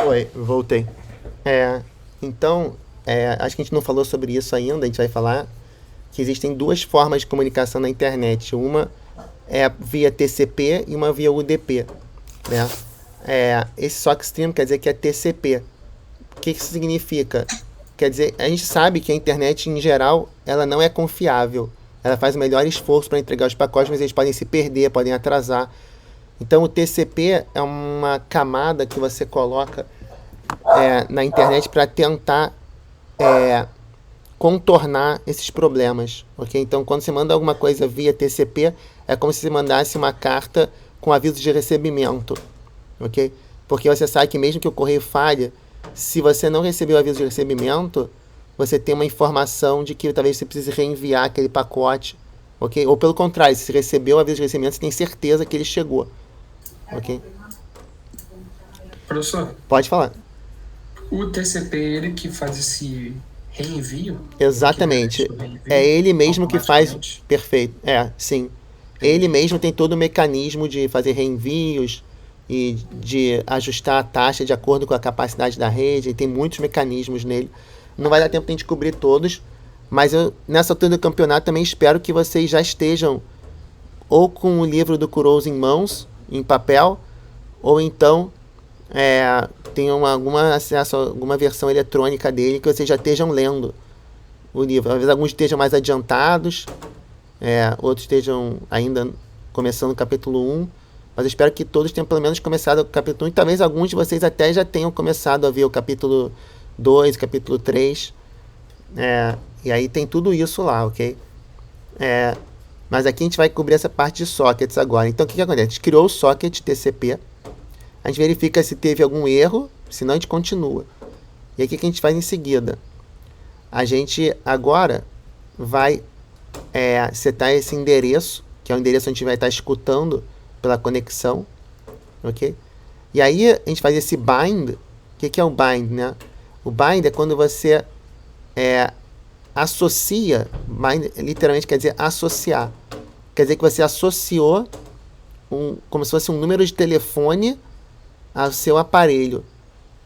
Oi, voltei. Então, acho que a gente não falou sobre isso ainda. A gente vai falar que existem 2 formas de comunicação na internet. Uma é via TCP e uma via UDP. Né? Esse sock stream quer dizer que é TCP. O que isso significa? Quer dizer, a gente sabe que a internet, em geral, ela não é confiável. Ela faz o melhor esforço para entregar os pacotes, mas eles podem se perder, podem atrasar. Então, o TCP é uma camada que você coloca na internet para tentar contornar esses problemas. Okay? Então, quando você manda alguma coisa via TCP, é como se você mandasse uma carta com aviso de recebimento. Okay? Porque você sabe que mesmo que o correio falhe, se você não recebeu o aviso de recebimento, você tem uma informação de que talvez você precise reenviar aquele pacote. Okay? Ou pelo contrário, se você recebeu o aviso de recebimento, você tem certeza que ele chegou. Ok? Professor, Pode falar. o TCP é ele que faz esse reenvio? Exatamente. É ele mesmo que faz. Perfeito. Sim. Ele mesmo tem todo o mecanismo de fazer reenvios, e de ajustar a taxa de acordo com a capacidade da rede. Tem muitos mecanismos nele. Não vai dar tempo de a gente cobrir todos, mas eu, nessa altura do campeonato, também espero que vocês já estejam ou com o livro do Kurows em mãos, em papel, ou então tenham alguma acesso a alguma versão eletrônica dele, que vocês já estejam lendo o livro. Talvez alguns estejam mais adiantados, outros estejam ainda começando o capítulo 1, mas eu espero que todos tenham pelo menos começado o capítulo 1, e talvez alguns de vocês até já tenham começado a ver o capítulo 2, capítulo 3, e aí tem tudo isso lá, ok? Mas aqui a gente vai cobrir essa parte de sockets agora. Então o que acontece? A gente criou o socket TCP, a gente verifica se teve algum erro, senão a gente continua. E aí o que a gente faz em seguida? A gente agora vai setar esse endereço, que é o endereço onde a gente vai estar escutando pela conexão, ok? E aí a gente faz esse bind. O que é o bind, né? O bind é quando você associa, bind literalmente quer dizer associar. Quer dizer que você associou como se fosse um número de telefone ao seu aparelho.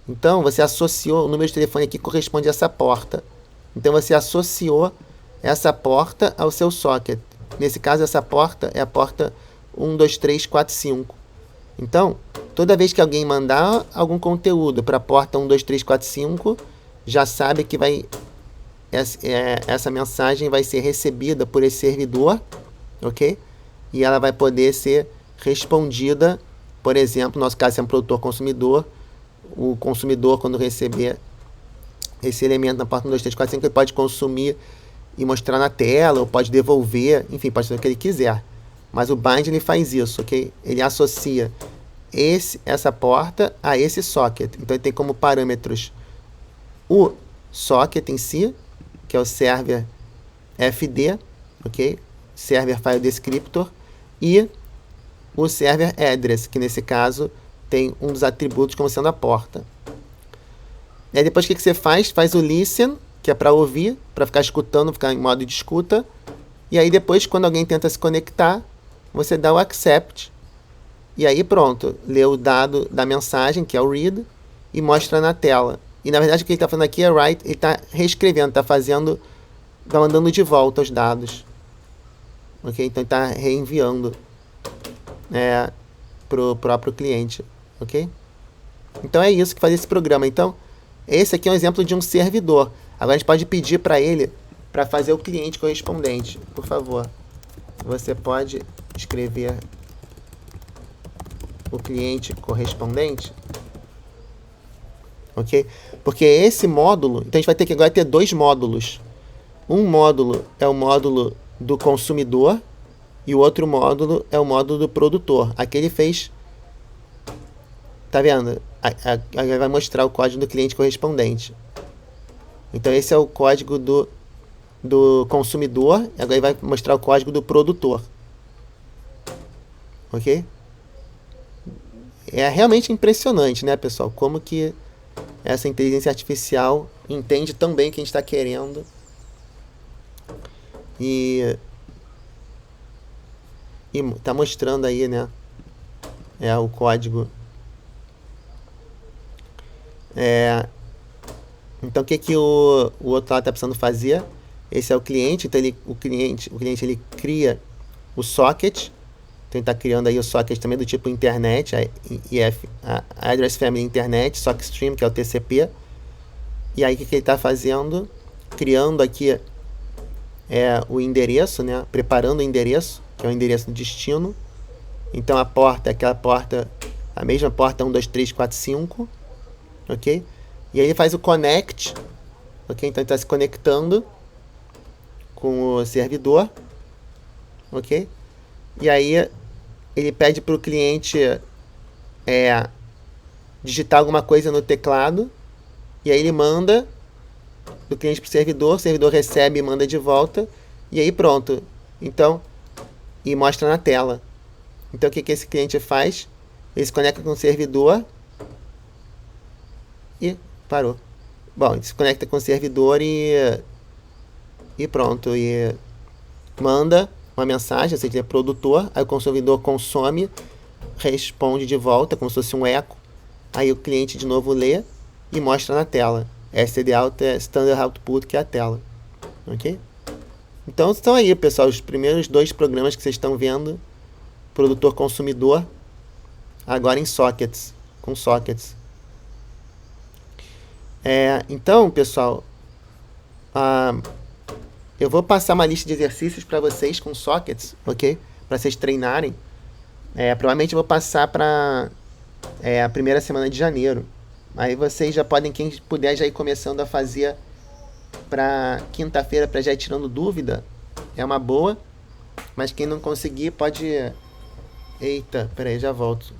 Então você associou o número de telefone aqui, corresponde a essa porta. Então você associou essa porta ao seu socket. Nesse caso, essa porta é a porta 12345. Então, toda vez que alguém mandar algum conteúdo para a porta 12345, já sabe que essa mensagem vai ser recebida por esse servidor, ok? E ela vai poder ser respondida, por exemplo, no nosso caso, se é um produtor-consumidor, o consumidor, quando receber esse elemento na porta 12345, ele pode consumir e mostrar na tela, ou pode devolver, enfim, pode fazer o que ele quiser. Mas o bind ele faz isso, ok? Ele associa essa porta a esse socket. Então ele tem como parâmetros o socket em si, que é o server FD, ok? Server File Descriptor, e o server address, que nesse caso tem um dos atributos como sendo a porta. E aí depois o que você faz? Faz o listen, que é para ouvir, para ficar escutando, ficar em modo de escuta. E aí depois, quando alguém tenta se conectar, você dá o accept. E aí pronto, lê o dado da mensagem, que é o read, e mostra na tela. E na verdade o que ele está fazendo aqui é write, ele está reescrevendo, está mandando de volta os dados. Ok? Então ele está reenviando para o próprio cliente. Ok? Então é isso que faz esse programa. Então, esse aqui é um exemplo de um servidor. Agora a gente pode pedir para ele para fazer o cliente correspondente. Por favor, você pode escrever o cliente correspondente? Ok? Porque esse módulo, então a gente vai ter que agora ter dois módulos. Um módulo é o módulo do consumidor e o outro módulo é o módulo do produtor. Aqui ele fez, tá vendo? Aí vai mostrar o código do cliente correspondente. Então esse é o código do consumidor, agora ele vai mostrar o código do produtor. Ok? É realmente impressionante, né, pessoal? Como que essa inteligência artificial entende tão bem o que a gente está querendo. E tá mostrando aí, né? O código. Então o que o outro lado está precisando fazer? Esse é o cliente, então o cliente ele cria o socket. Então ele está criando aí o socket também do tipo internet, a Address Family Internet, Socket Stream, que é o TCP. E aí o que ele está fazendo? Criando aqui o endereço, né? Preparando o endereço, que é o endereço do destino. Então a porta é aquela porta, a mesma porta 12345, ok? E aí ele faz o connect, ok? Então ele está se conectando com o servidor, ok? E aí ele pede para o cliente digitar alguma coisa no teclado, e aí ele manda do cliente para o servidor recebe e manda de volta, e aí pronto. Então, e mostra na tela. Então o que esse cliente faz? Ele se conecta com o servidor e parou. Bom, ele se conecta com o servidor e pronto, e manda uma mensagem, ou seja, é produtor, aí o consumidor consome responde de volta, como se fosse um eco. Aí o cliente de novo lê e mostra na tela. STD out é Standard Output, que é a tela. Ok? Então estão aí, pessoal, os primeiros 2 programas que vocês estão vendo. Produtor consumidor. Agora em sockets. Com sockets. Então, pessoal, eu vou passar uma lista de exercícios para vocês com sockets, ok? Para vocês treinarem. Provavelmente eu vou passar para a primeira semana de janeiro. Aí vocês já podem, quem puder, já ir começando a fazer para quinta-feira, para já ir tirando dúvida. É uma boa. Mas quem não conseguir pode... Eita, peraí, já volto.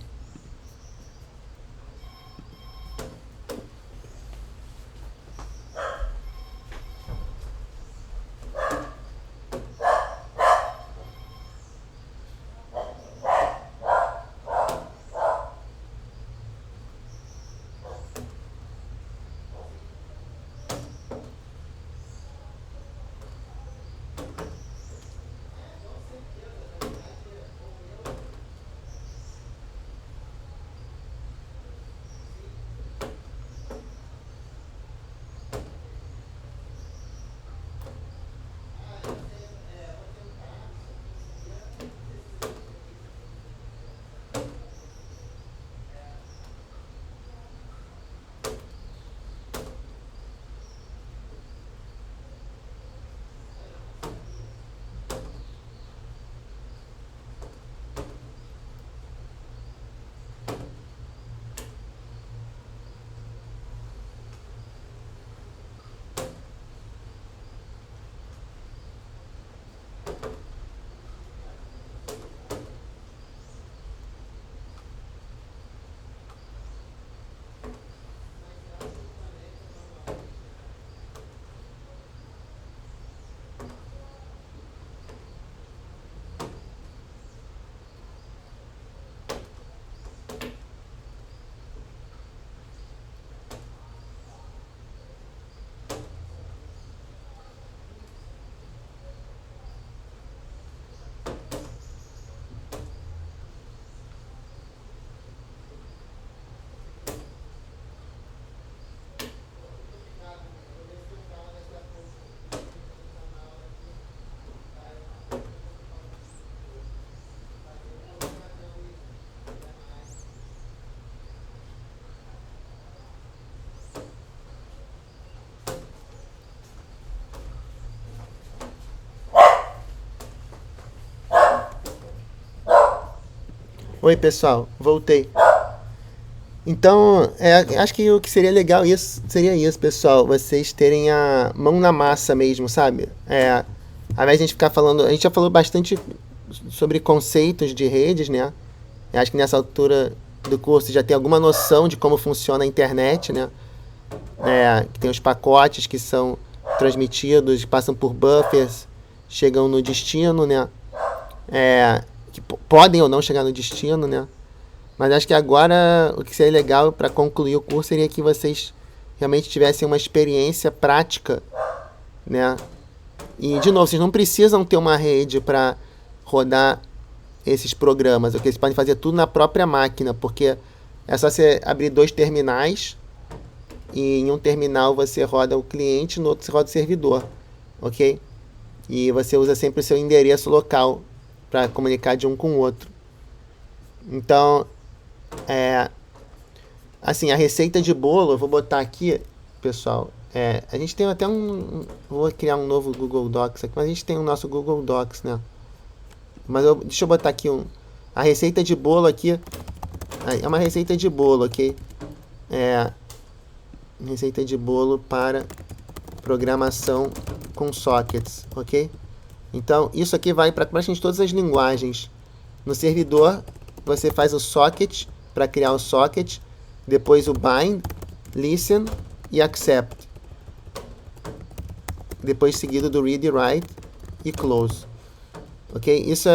Oi, pessoal, voltei. Então, acho que o que seria legal seria isso, pessoal, vocês terem a mão na massa mesmo, sabe? Ao invés de a gente ficar falando, a gente já falou bastante sobre conceitos de redes, né? Eu acho que nessa altura do curso já tem alguma noção de como funciona a internet, né? Que tem os pacotes que são transmitidos, passam por buffers, chegam no destino, né? Que podem ou não chegar no destino, né? Mas acho que agora o que seria legal para concluir o curso seria que vocês realmente tivessem uma experiência prática, né? E, de novo, vocês não precisam ter uma rede para rodar esses programas, ok? Vocês podem fazer tudo na própria máquina, porque é só você abrir 2 terminais e em um terminal você roda o cliente, no outro você roda o servidor, ok? E você usa sempre o seu endereço local para comunicar de um com o outro. Então, assim, a receita de bolo, eu vou botar aqui, pessoal, a gente tem até vou criar um novo Google Docs aqui, mas a gente tem o nosso Google Docs, né? Mas deixa eu botar aqui a receita de bolo aqui, é uma receita de bolo, ok? Receita de bolo para programação com sockets, ok? Então, isso aqui vai para praticamente todas as linguagens. No servidor, você faz o socket para criar o socket, depois o bind, listen e accept. Depois seguido do read, write e close. Ok? Isso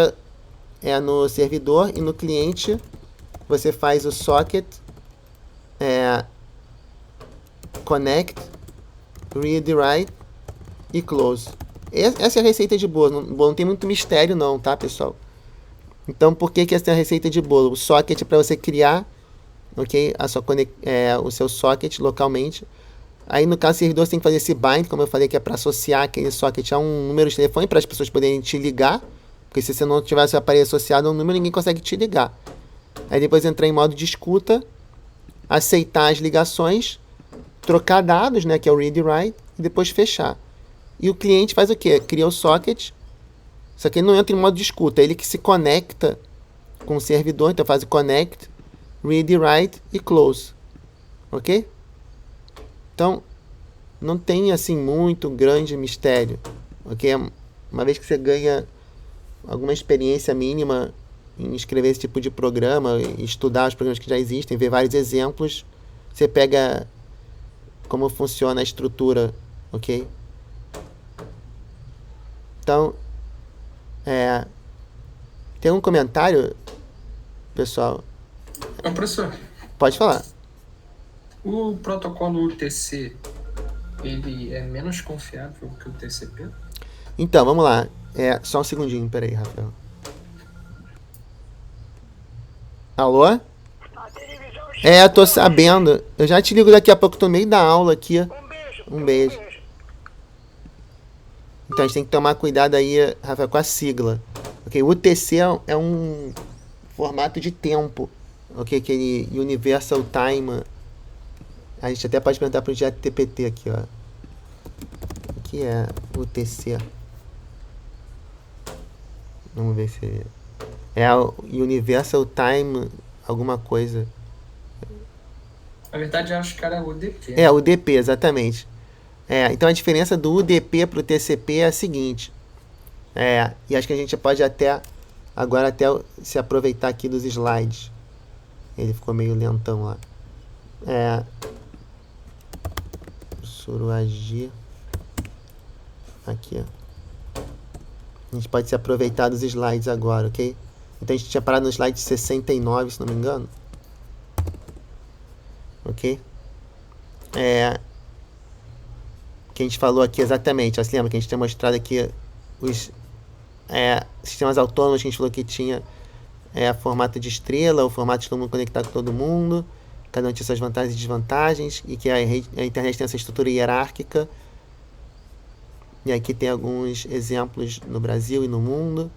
é no servidor, e no cliente você faz o socket, connect, read, write e close. Essa é a receita de bolo. Não tem muito mistério não, tá, pessoal? Então, por que essa é a receita de bolo? O socket é para você criar, ok, o seu socket localmente. Aí, no caso, servidor, você tem que fazer esse bind, como eu falei, que é para associar aquele socket a um número de telefone para as pessoas poderem te ligar. Porque se você não tiver seu aparelho associado a um número, ninguém consegue te ligar. Aí depois entrar em modo de escuta, aceitar as ligações, trocar dados, né, que é o read e write, e depois fechar. E o cliente faz o quê? Cria o socket, só que ele não entra em modo de escuta, é ele que se conecta com o servidor, então faz o connect, read e write e close. Ok? Então, não tem assim muito grande mistério. Ok? Uma vez que você ganha alguma experiência mínima em escrever esse tipo de programa, estudar os programas que já existem, ver vários exemplos, você pega como funciona a estrutura, ok? Então, tem um comentário, pessoal? Professor, Pode falar. o protocolo UTC, ele é menos confiável que o TCP? Então, vamos lá. Só um segundinho, peraí, Rafael. Alô? Tô sabendo. Eu já te ligo daqui a pouco, tô no meio da aula aqui. Um beijo. Então a gente tem que tomar cuidado aí, Rafael, com a sigla. Ok? O UTC é um formato de tempo. Ok? Aquele Universal Time. A gente até pode perguntar pro ChatGPT aqui, ó. O que é UTC? Vamos ver se... É o Universal Time alguma coisa. Na verdade, eu acho que era UDP. UDP, exatamente. Então a diferença do UDP para o TCP é a seguinte. E acho que a gente pode agora se aproveitar aqui dos slides. Ele ficou meio lentão lá. Suruagi. Aqui, ó. A gente pode se aproveitar dos slides agora, ok? Então a gente tinha parado no slide 69, se não me engano. Ok? Que a gente falou aqui exatamente. Você lembra que a gente tinha mostrado aqui os sistemas autônomos que a gente falou que tinha formato de estrela, o formato de todo mundo conectado com todo mundo. Cada um tinha suas vantagens e desvantagens. E que a internet tem essa estrutura hierárquica. E aqui tem alguns exemplos no Brasil e no mundo.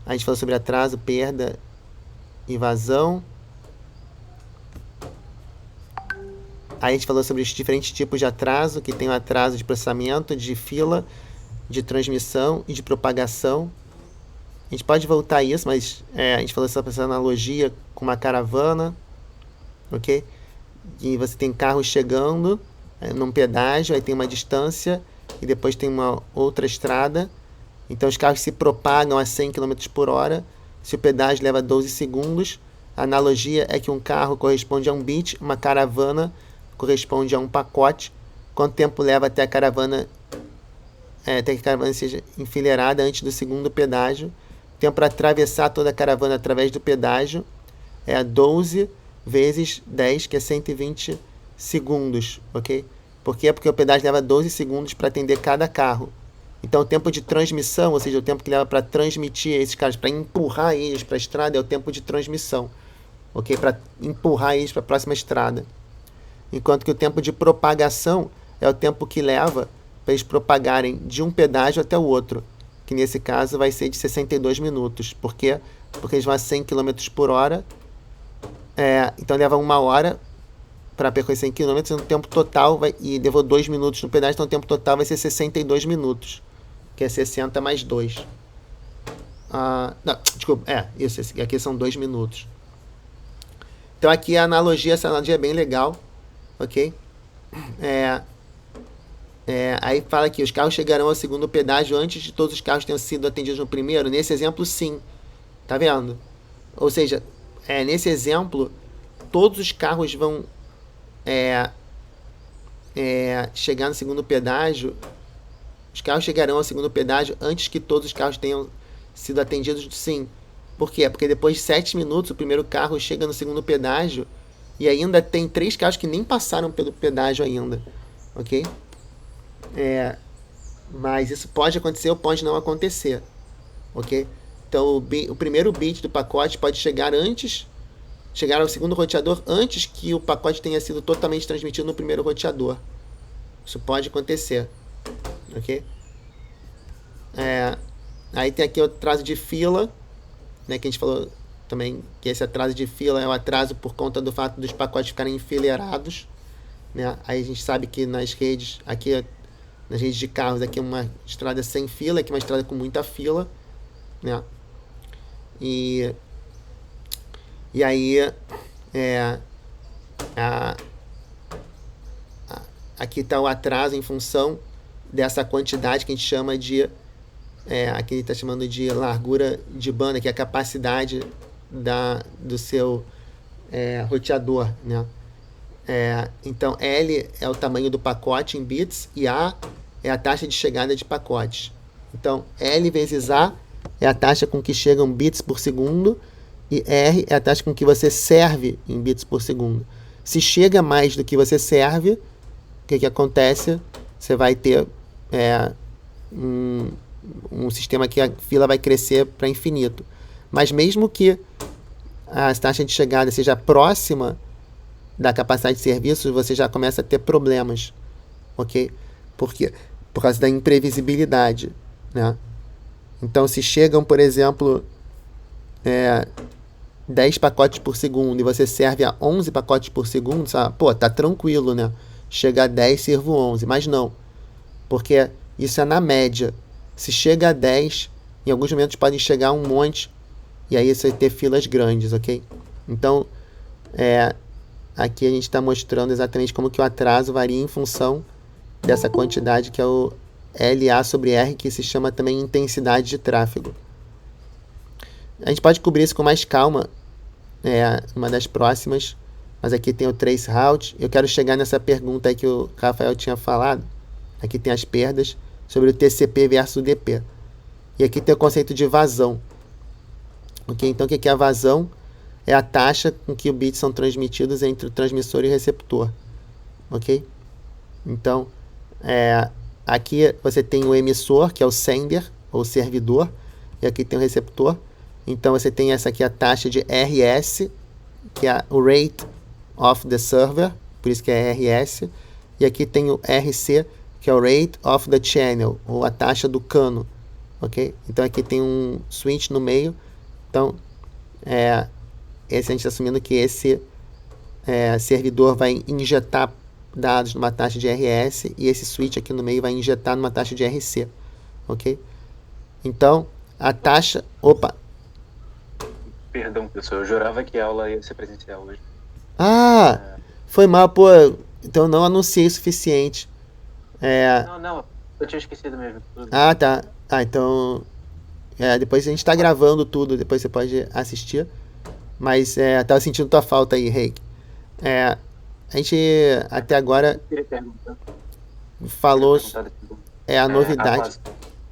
A gente falou sobre atraso, perda e vazão. Aí a gente falou sobre os diferentes tipos de atraso, que tem o atraso de processamento, de fila, de transmissão e de propagação. A gente pode voltar a isso, mas a gente falou sobre essa analogia com uma caravana, ok? E você tem carros chegando num pedágio, aí tem uma distância e depois tem uma outra estrada. Então os carros se propagam a 100 km por hora. Se o pedágio leva 12 segundos, a analogia é que um carro corresponde a um bit, uma caravana corresponde a um pacote. Quanto tempo leva até a caravana até que a caravana seja enfileirada antes do segundo pedágio? O tempo para atravessar toda a caravana através do pedágio é 12 vezes 10, que é 120 segundos, ok? Por quê? Porque o pedágio leva 12 segundos para atender cada carro. Então o tempo de transmissão, ou seja, o tempo que leva para transmitir esses carros, para empurrar eles para a estrada, é o tempo de transmissão, ok? Para empurrar eles para a próxima estrada. Enquanto que o tempo de propagação é o tempo que leva para eles propagarem de um pedágio até o outro, que nesse caso vai ser de 62 minutos. Por quê? Porque eles vão a 100 km por hora, então leva 1 hora para percorrer 100 km, e o tempo total e levou 2 minutos no pedágio, então o tempo total vai ser 62 minutos, que é 60 mais 2. Não, desculpa, isso aqui são 2 minutos. Então aqui essa analogia é bem legal, ok? Aí fala que os carros chegarão ao segundo pedágio antes de todos os carros tenham sido atendidos no primeiro. Nesse exemplo, sim. Tá vendo? Ou seja, nesse exemplo, todos os carros vão chegar no segundo pedágio. Os carros chegarão ao segundo pedágio antes que todos os carros tenham sido atendidos, sim. Por quê? Porque depois de 7 minutos, o primeiro carro chega no segundo pedágio e ainda tem 3 carros que nem passaram pelo pedágio ainda. Ok? Mas isso pode acontecer ou pode não acontecer. Ok? Então o primeiro bit do pacote pode chegar ao segundo roteador antes que o pacote tenha sido totalmente transmitido no primeiro roteador. Isso pode acontecer, ok? Aí tem aqui o atraso de fila, né, que a gente falou também que esse atraso de fila é o atraso por conta do fato dos pacotes ficarem enfileirados, né? Aí a gente sabe que nas redes de carros, aqui é uma estrada sem fila, aqui é uma estrada com muita fila, né? E aí aqui está o atraso em função dessa quantidade que a gente chama de aqui ele está chamando de largura de banda, que é a capacidade do seu roteador, né? Então L é o tamanho do pacote em bits e A é a taxa de chegada de pacotes. Então L vezes A é a taxa com que chegam bits por segundo e R é a taxa com que você serve em bits por segundo. Se chega mais do que você serve, o que acontece? Você vai ter um sistema que a fila vai crescer para infinito. Mas mesmo que a taxa de chegada seja próxima da capacidade de serviços, você já começa a ter problemas, ok? Por quê? Por causa da imprevisibilidade, né? Então, se chegam, por exemplo, 10 pacotes por segundo e você serve a 11 pacotes por segundo, sabe? Pô, tá tranquilo, né? Chega a 10, sirvo 11. Mas não, porque isso é na média. Se chega a 10, em alguns momentos podem chegar a um monte, e aí você vai ter filas grandes, ok? Então, aqui a gente está mostrando exatamente como que o atraso varia em função dessa quantidade que é o LA sobre R, que se chama também intensidade de tráfego. A gente pode cobrir isso com mais calma numa das próximas, mas aqui tem o trace route. Eu quero chegar nessa pergunta aí que o Rafael tinha falado. Aqui tem as perdas sobre o TCP versus o DP. E aqui tem o conceito de vazão. Ok? Então, o que é a vazão? É a taxa com que os bits são transmitidos entre o transmissor e o receptor. Ok? Então, aqui você tem o emissor, que é o sender, ou servidor, e aqui tem o receptor. Então, você tem essa aqui, a taxa de RS, que é o rate of the server, por isso que é RS. E aqui tem o RC, que é o rate of the channel, ou a taxa do cano. Ok? Então, aqui tem um switch no meio. Então, esse a gente está assumindo que esse servidor vai injetar dados numa taxa de RS e esse switch aqui no meio vai injetar numa taxa de RC, ok? Então, a taxa... Opa! Perdão, pessoal, eu jurava que a aula ia ser presencial hoje. Foi mal, pô. Então eu não anunciei o suficiente. Não, eu tinha esquecido mesmo. Tá. Então... depois a gente tá gravando tudo, depois você pode assistir. Mas tava sentindo tua falta aí, Reik. A gente até agora falou a novidade.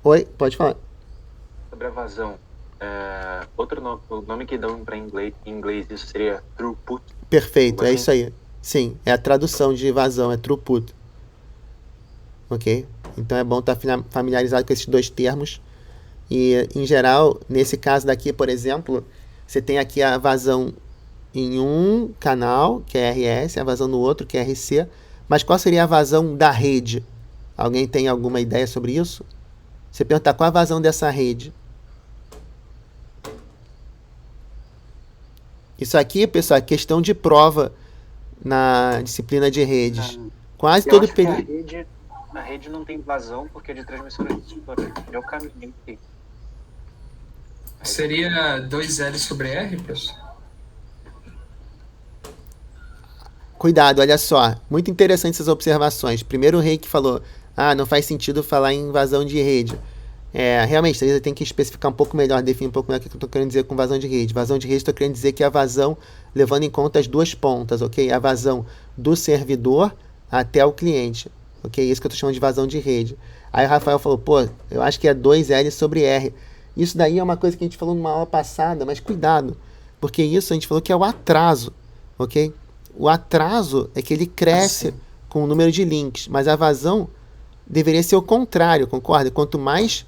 Oi, pode falar. Sobre a vazão. O nome que dão para em inglês isso seria throughput. Perfeito, é isso aí. Sim, é a tradução de vazão, é throughput. Ok? Então é bom estar familiarizado com esses dois termos. E, em geral, nesse caso daqui, por exemplo, você tem aqui a vazão em um canal, que é RS, a vazão no outro, que é RC. Mas qual seria a vazão da rede? Alguém tem alguma ideia sobre isso? Você pergunta qual a vazão dessa rede? Isso aqui, pessoal, é questão de prova na disciplina de redes. Quase todo período. A rede não tem vazão porque é de transmissora e receptora. É o caminho que tem. Seria 2L sobre R, pessoal? Cuidado, olha só. Muito interessante essas observações. Primeiro o Reik falou, não faz sentido falar em vazão de rede. Realmente, você tem que especificar um pouco melhor, definir um pouco melhor o que eu estou querendo dizer com vazão de rede. Vazão de rede, estou querendo dizer que é a vazão levando em conta as duas pontas, ok? A vazão do servidor até o cliente, ok? Isso que eu estou chamando de vazão de rede. Aí o Rafael falou, eu acho que é 2L sobre R. Isso daí é uma coisa que a gente falou numa aula passada, mas cuidado, porque isso a gente falou que é o atraso, ok? O atraso é que ele cresce com o número de links, mas a vazão deveria ser o contrário, concorda? Quanto mais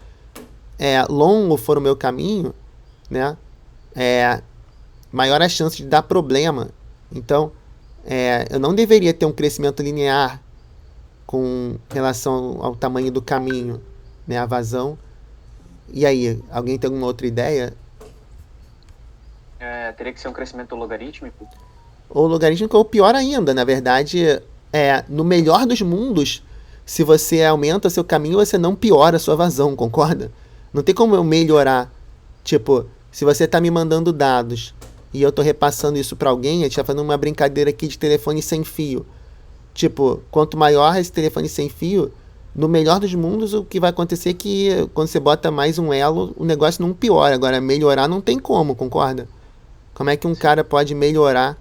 longo for o meu caminho, né, maior a chance de dar problema. Então, eu não deveria ter um crescimento linear com relação ao tamanho do caminho, né, a vazão. E aí, alguém tem alguma outra ideia? Teria que ser um crescimento logarítmico? Ou logarítmico, ou pior ainda, na verdade, no melhor dos mundos, se você aumenta seu caminho, você não piora a sua vazão, concorda? Não tem como eu melhorar. Tipo, se você está me mandando dados e eu estou repassando isso para alguém, a gente está fazendo uma brincadeira aqui de telefone sem fio. Tipo, quanto maior esse telefone sem fio, no melhor dos mundos, o que vai acontecer é que quando você bota mais um elo, o negócio não piora. Agora, melhorar não tem como, concorda? Como é que um cara pode melhorar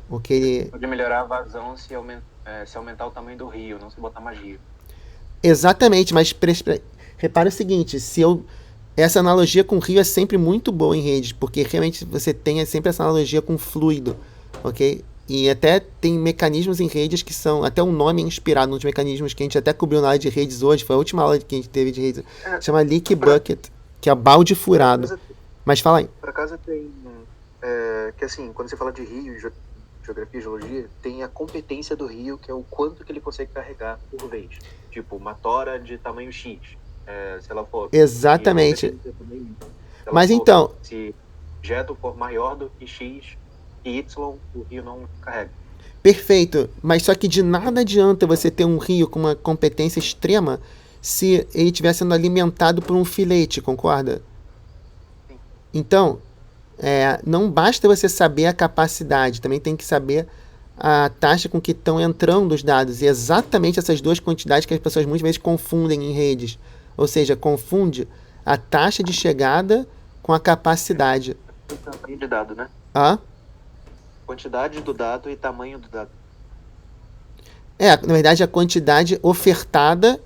o que ele... Pode melhorar a vazão se aumentar o tamanho do rio, não se botar mais rio. Exatamente, mas repara o seguinte, essa analogia com rio é sempre muito boa em redes, porque realmente você tem sempre essa analogia com fluido, ok? E até tem mecanismos em redes que são, até o nome é inspirado nos mecanismos que a gente até cobriu na aula de redes hoje, foi a última aula que a gente teve de redes, chama leak bucket, que é balde furado. Mas fala aí. Por acaso tem, que assim, quando você fala de rio, geografia e geologia, tem a competência do rio, que é o quanto que ele consegue carregar por vez. Tipo, uma tora de tamanho X, se ela for... Exatamente. Mas for, então... Se jeto for maior do que X e Y, o rio não carrega. Perfeito. Mas só que de nada adianta você ter um rio com uma competência extrema se ele estiver sendo alimentado por um filete, concorda? Sim. Então, não basta você saber a capacidade, também tem que saber a taxa com que estão entrando os dados. E exatamente essas duas quantidades que as pessoas muitas vezes confundem em redes. Ou seja, confunde a taxa de chegada com a capacidade. O tamanho de dado, né? Quantidade do dado e tamanho do dado. Na verdade, a quantidade ofertada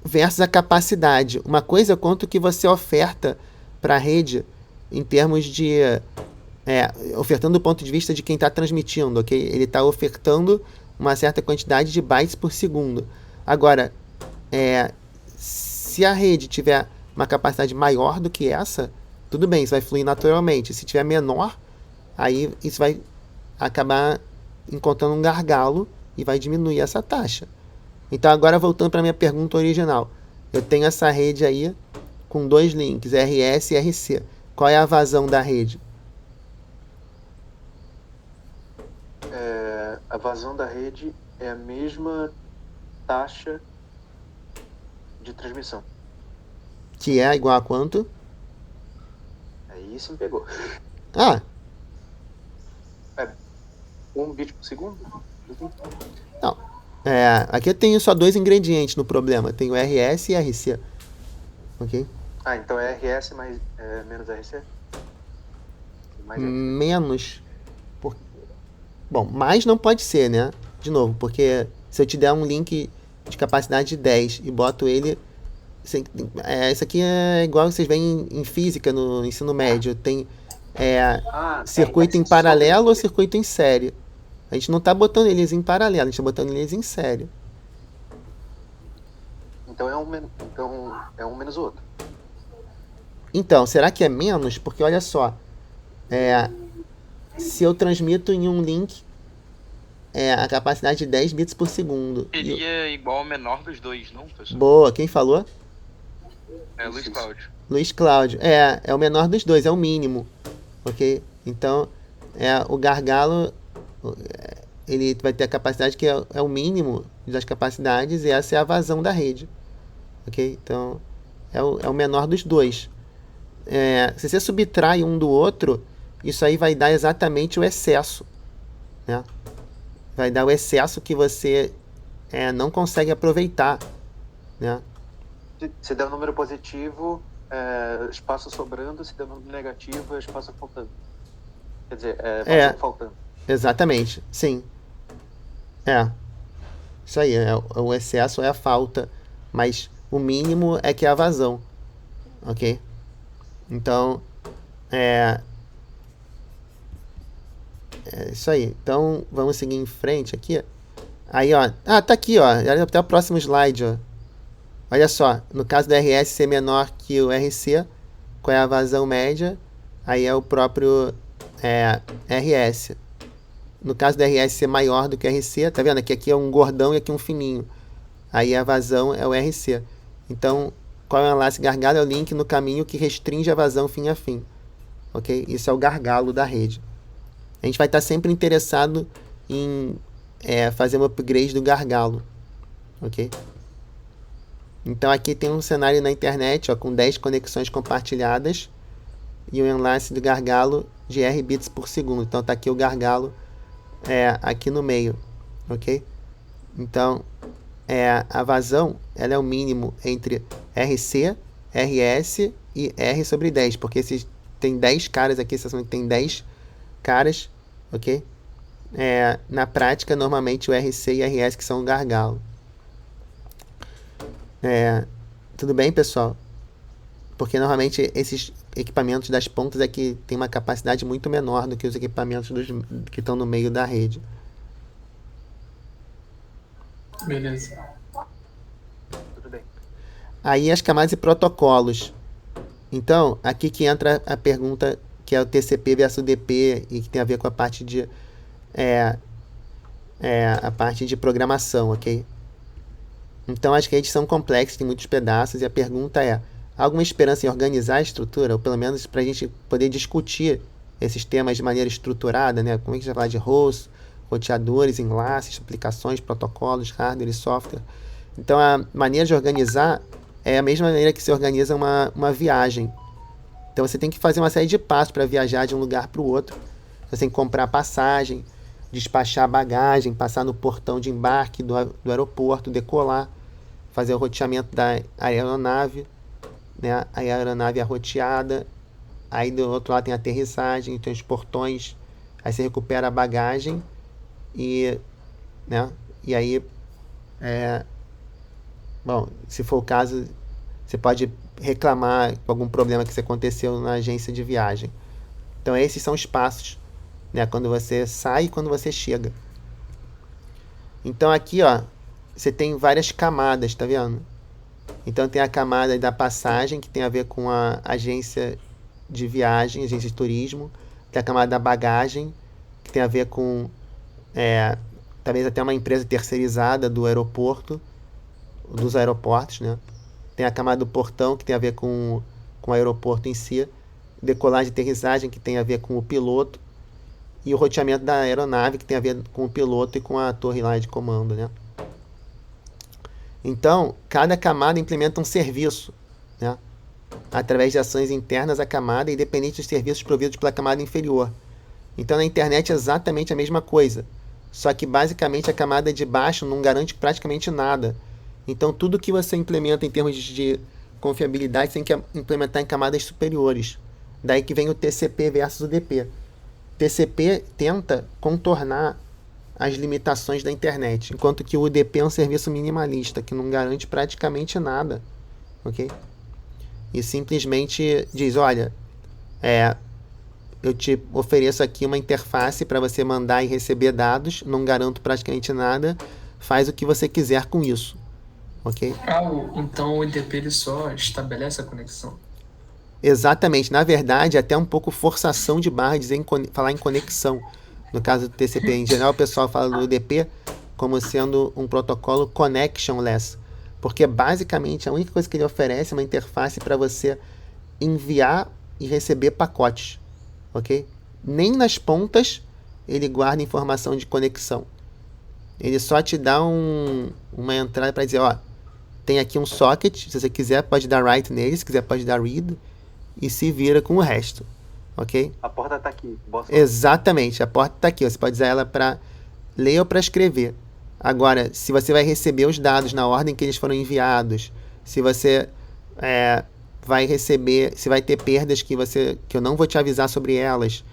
versus a capacidade. Uma coisa é quanto que você oferta para a rede em termos de... ofertando do ponto de vista de quem está transmitindo, ok? Ele está ofertando uma certa quantidade de bytes por segundo. Agora, se a rede tiver uma capacidade maior do que essa, tudo bem, isso vai fluir naturalmente. Se tiver menor, aí isso vai acabar encontrando um gargalo e vai diminuir essa taxa. Então, agora voltando para a minha pergunta original. Eu tenho essa rede aí com dois links, RS e RC. Qual é a vazão da rede? A vazão da rede é a mesma taxa de transmissão. Que é igual a quanto? Aí sim pegou. 1 bit por segundo? Não. Aqui eu tenho só dois ingredientes no problema. Tenho RS e RC. Ok? Então é RS mais, menos RC? Menos. Bom, mais não pode ser, né? De novo, porque se eu te der um link de capacidade de 10 e boto ele... isso aqui é igual vocês veem em física no ensino médio. Tem circuito em paralelo ou circuito em série. A gente não está botando eles em paralelo, a gente está botando eles em série. Então é um menos o outro. Então, será que é menos? Porque olha só, se eu transmito em um link a capacidade de 10 bits por segundo. Seria igual ao menor dos dois, não, professor? Boa, quem falou? Luiz Cláudio. Luiz Cláudio. É o menor dos dois, é o mínimo. Ok? Então, o gargalo, ele vai ter a capacidade que é o mínimo das capacidades e essa é a vazão da rede. Ok? Então, é o menor dos dois. Se você subtrai um do outro, isso aí vai dar exatamente o excesso, né? Vai dar o excesso que você não consegue aproveitar, né? Se der um número positivo, espaço sobrando, se der um número negativo, espaço faltando. Quer dizer, vazão faltando. Exatamente, sim. Isso aí, o excesso é a falta, mas o mínimo é que é a vazão, ok? Então, é isso aí. Então, vamos seguir em frente aqui. Aí, ó. Tá aqui, ó. Até o próximo slide, ó. Olha só. No caso do RS ser menor que o RC, qual é a vazão média, aí é o próprio RS. No caso do RS ser maior do que o RC, tá vendo? Aqui é um gordão e aqui um fininho. Aí a vazão é o RC. Então, qual é o enlace gargalo? É o link no caminho que restringe a vazão fim a fim. Ok? Isso é o gargalo da rede. A gente vai estar sempre interessado em fazer um upgrade do gargalo. Ok? Então aqui tem um cenário na internet, ó, com 10 conexões compartilhadas e um enlace do gargalo de R bits por segundo. Então tá aqui o gargalo aqui no meio, ok? Então a vazão ela é o mínimo entre RC, RS e R sobre 10, porque se tem 10 caras aqui, se tem 10 caras, ok? Na prática, normalmente o RC e RS que são o gargalo. Tudo bem, pessoal? Porque normalmente esses equipamentos das pontas é que tem uma capacidade muito menor do que os equipamentos que estão no meio da rede. Beleza. Tudo bem. Aí as camadas e protocolos. Então, aqui que entra a pergunta que é o TCP versus UDP e que tem a ver com a parte de a parte de programação, ok? Então as redes são complexas, tem muitos pedaços e a pergunta é: há alguma esperança em organizar a estrutura, ou pelo menos para a gente poder discutir esses temas de maneira estruturada, né? Como é que a gente vai falar de hosts, roteadores, enlaces, aplicações, protocolos, hardware e software. Então a maneira de organizar é a mesma maneira que se organiza uma viagem. Então você tem que fazer uma série de passos para viajar de um lugar para o outro. Você tem que comprar passagem, despachar bagagem, passar no portão de embarque do aeroporto, decolar, fazer o roteamento da aeronave, né? A aeronave é roteada, aí do outro lado tem a aterrissagem, tem os portões, aí você recupera a bagagem e, né? E aí, bom, se for o caso, você pode reclamar algum problema que aconteceu na agência de viagem. Então esses são os passos, né? Quando você sai e quando você chega. Então aqui, ó, você tem várias camadas, tá vendo? Então tem a camada da passagem, que tem a ver com a agência de viagem, agência de turismo. Tem a camada da bagagem, que tem a ver com talvez até uma empresa terceirizada do aeroporto, dos aeroportos, né? Tem a camada do portão, que tem a ver com o aeroporto em si. Decolagem e aterrissagem, que tem a ver com o piloto. E o roteamento da aeronave, que tem a ver com o piloto e com a torre lá de comando, né? Então, cada camada implementa um serviço, né? Através de ações internas à camada, independente dos serviços providos pela camada inferior. Então, na internet é exatamente a mesma coisa. Só que, basicamente, a camada de baixo não garante praticamente nada. Então, tudo que você implementa em termos de confiabilidade, você tem que implementar em camadas superiores. Daí que vem o TCP versus o UDP. TCP tenta contornar as limitações da internet, enquanto que o UDP é um serviço minimalista, que não garante praticamente nada, ok? E simplesmente diz, olha, eu te ofereço aqui uma interface para você mandar e receber dados, não garanto praticamente nada, faz o que você quiser com isso, ok? Então o UDP ele só estabelece a conexão? Exatamente, na verdade, até um pouco forçação de barra dizer falar em conexão. No caso do TCP, em geral, o pessoal fala do UDP como sendo um protocolo connectionless, porque basicamente a única coisa que ele oferece é uma interface para você enviar e receber pacotes, ok? Nem nas pontas ele guarda informação de conexão. Ele só te dá uma entrada para dizer, ó, tem aqui um socket, se você quiser pode dar write nele, se quiser pode dar read, e se vira com o resto, ok? A porta tá aqui. Exatamente, a porta tá aqui, você pode usar ela para ler ou para escrever. Agora, se você vai receber os dados na ordem que eles foram enviados, se você vai receber, se vai ter perdas que eu não vou te avisar sobre elas,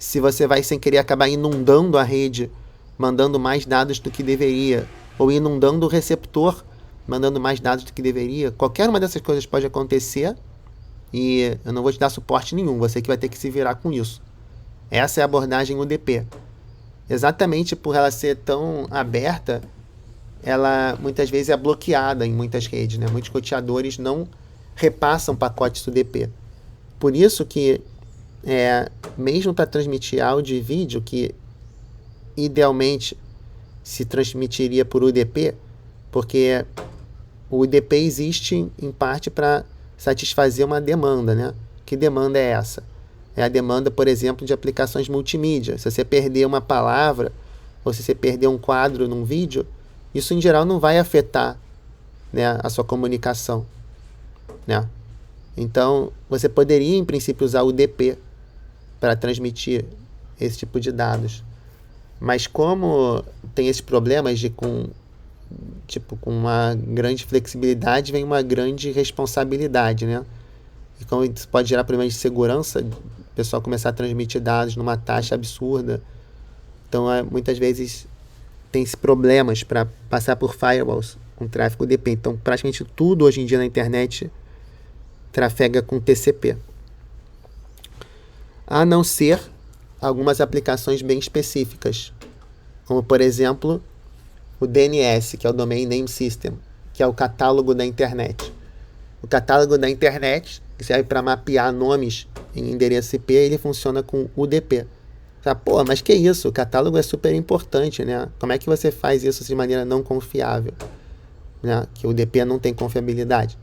se você vai sem querer acabar inundando a rede, mandando mais dados do que deveria, ou inundando o receptor, mandando mais dados do que deveria, qualquer uma dessas coisas pode acontecer e eu não vou te dar suporte nenhum, você que vai ter que se virar com isso. Essa é a abordagem UDP. Exatamente por ela ser tão aberta, ela muitas vezes é bloqueada em muitas redes, né? Muitos roteadores não repassam pacotes UDP. Por isso que, mesmo para transmitir áudio e vídeo, que idealmente se transmitiria por UDP, porque o UDP existe em parte para satisfazer uma demanda, né? Que demanda é essa? É a demanda, por exemplo, de aplicações multimídia. Se você perder uma palavra, ou se você perder um quadro num vídeo, isso em geral não vai afetar, né, a sua comunicação, né? Então, você poderia, em princípio, usar o UDP para transmitir esse tipo de dados. Mas como tem esses problemas com uma grande flexibilidade, vem uma grande responsabilidade, né? E como isso pode gerar problemas de segurança, o pessoal começar a transmitir dados numa taxa absurda. Então, muitas vezes, tem-se problemas para passar por firewalls com tráfego UDP. Então, praticamente tudo hoje em dia na internet trafega com TCP. A não ser algumas aplicações bem específicas, como, por exemplo, o DNS, que é o Domain Name System, que é o catálogo da internet. O catálogo da internet, que serve para mapear nomes em endereço IP, ele funciona com UDP. Pô, mas que isso? O catálogo é super importante, né? Como é que você faz isso de maneira não confiável? Né? Que o UDP não tem confiabilidade.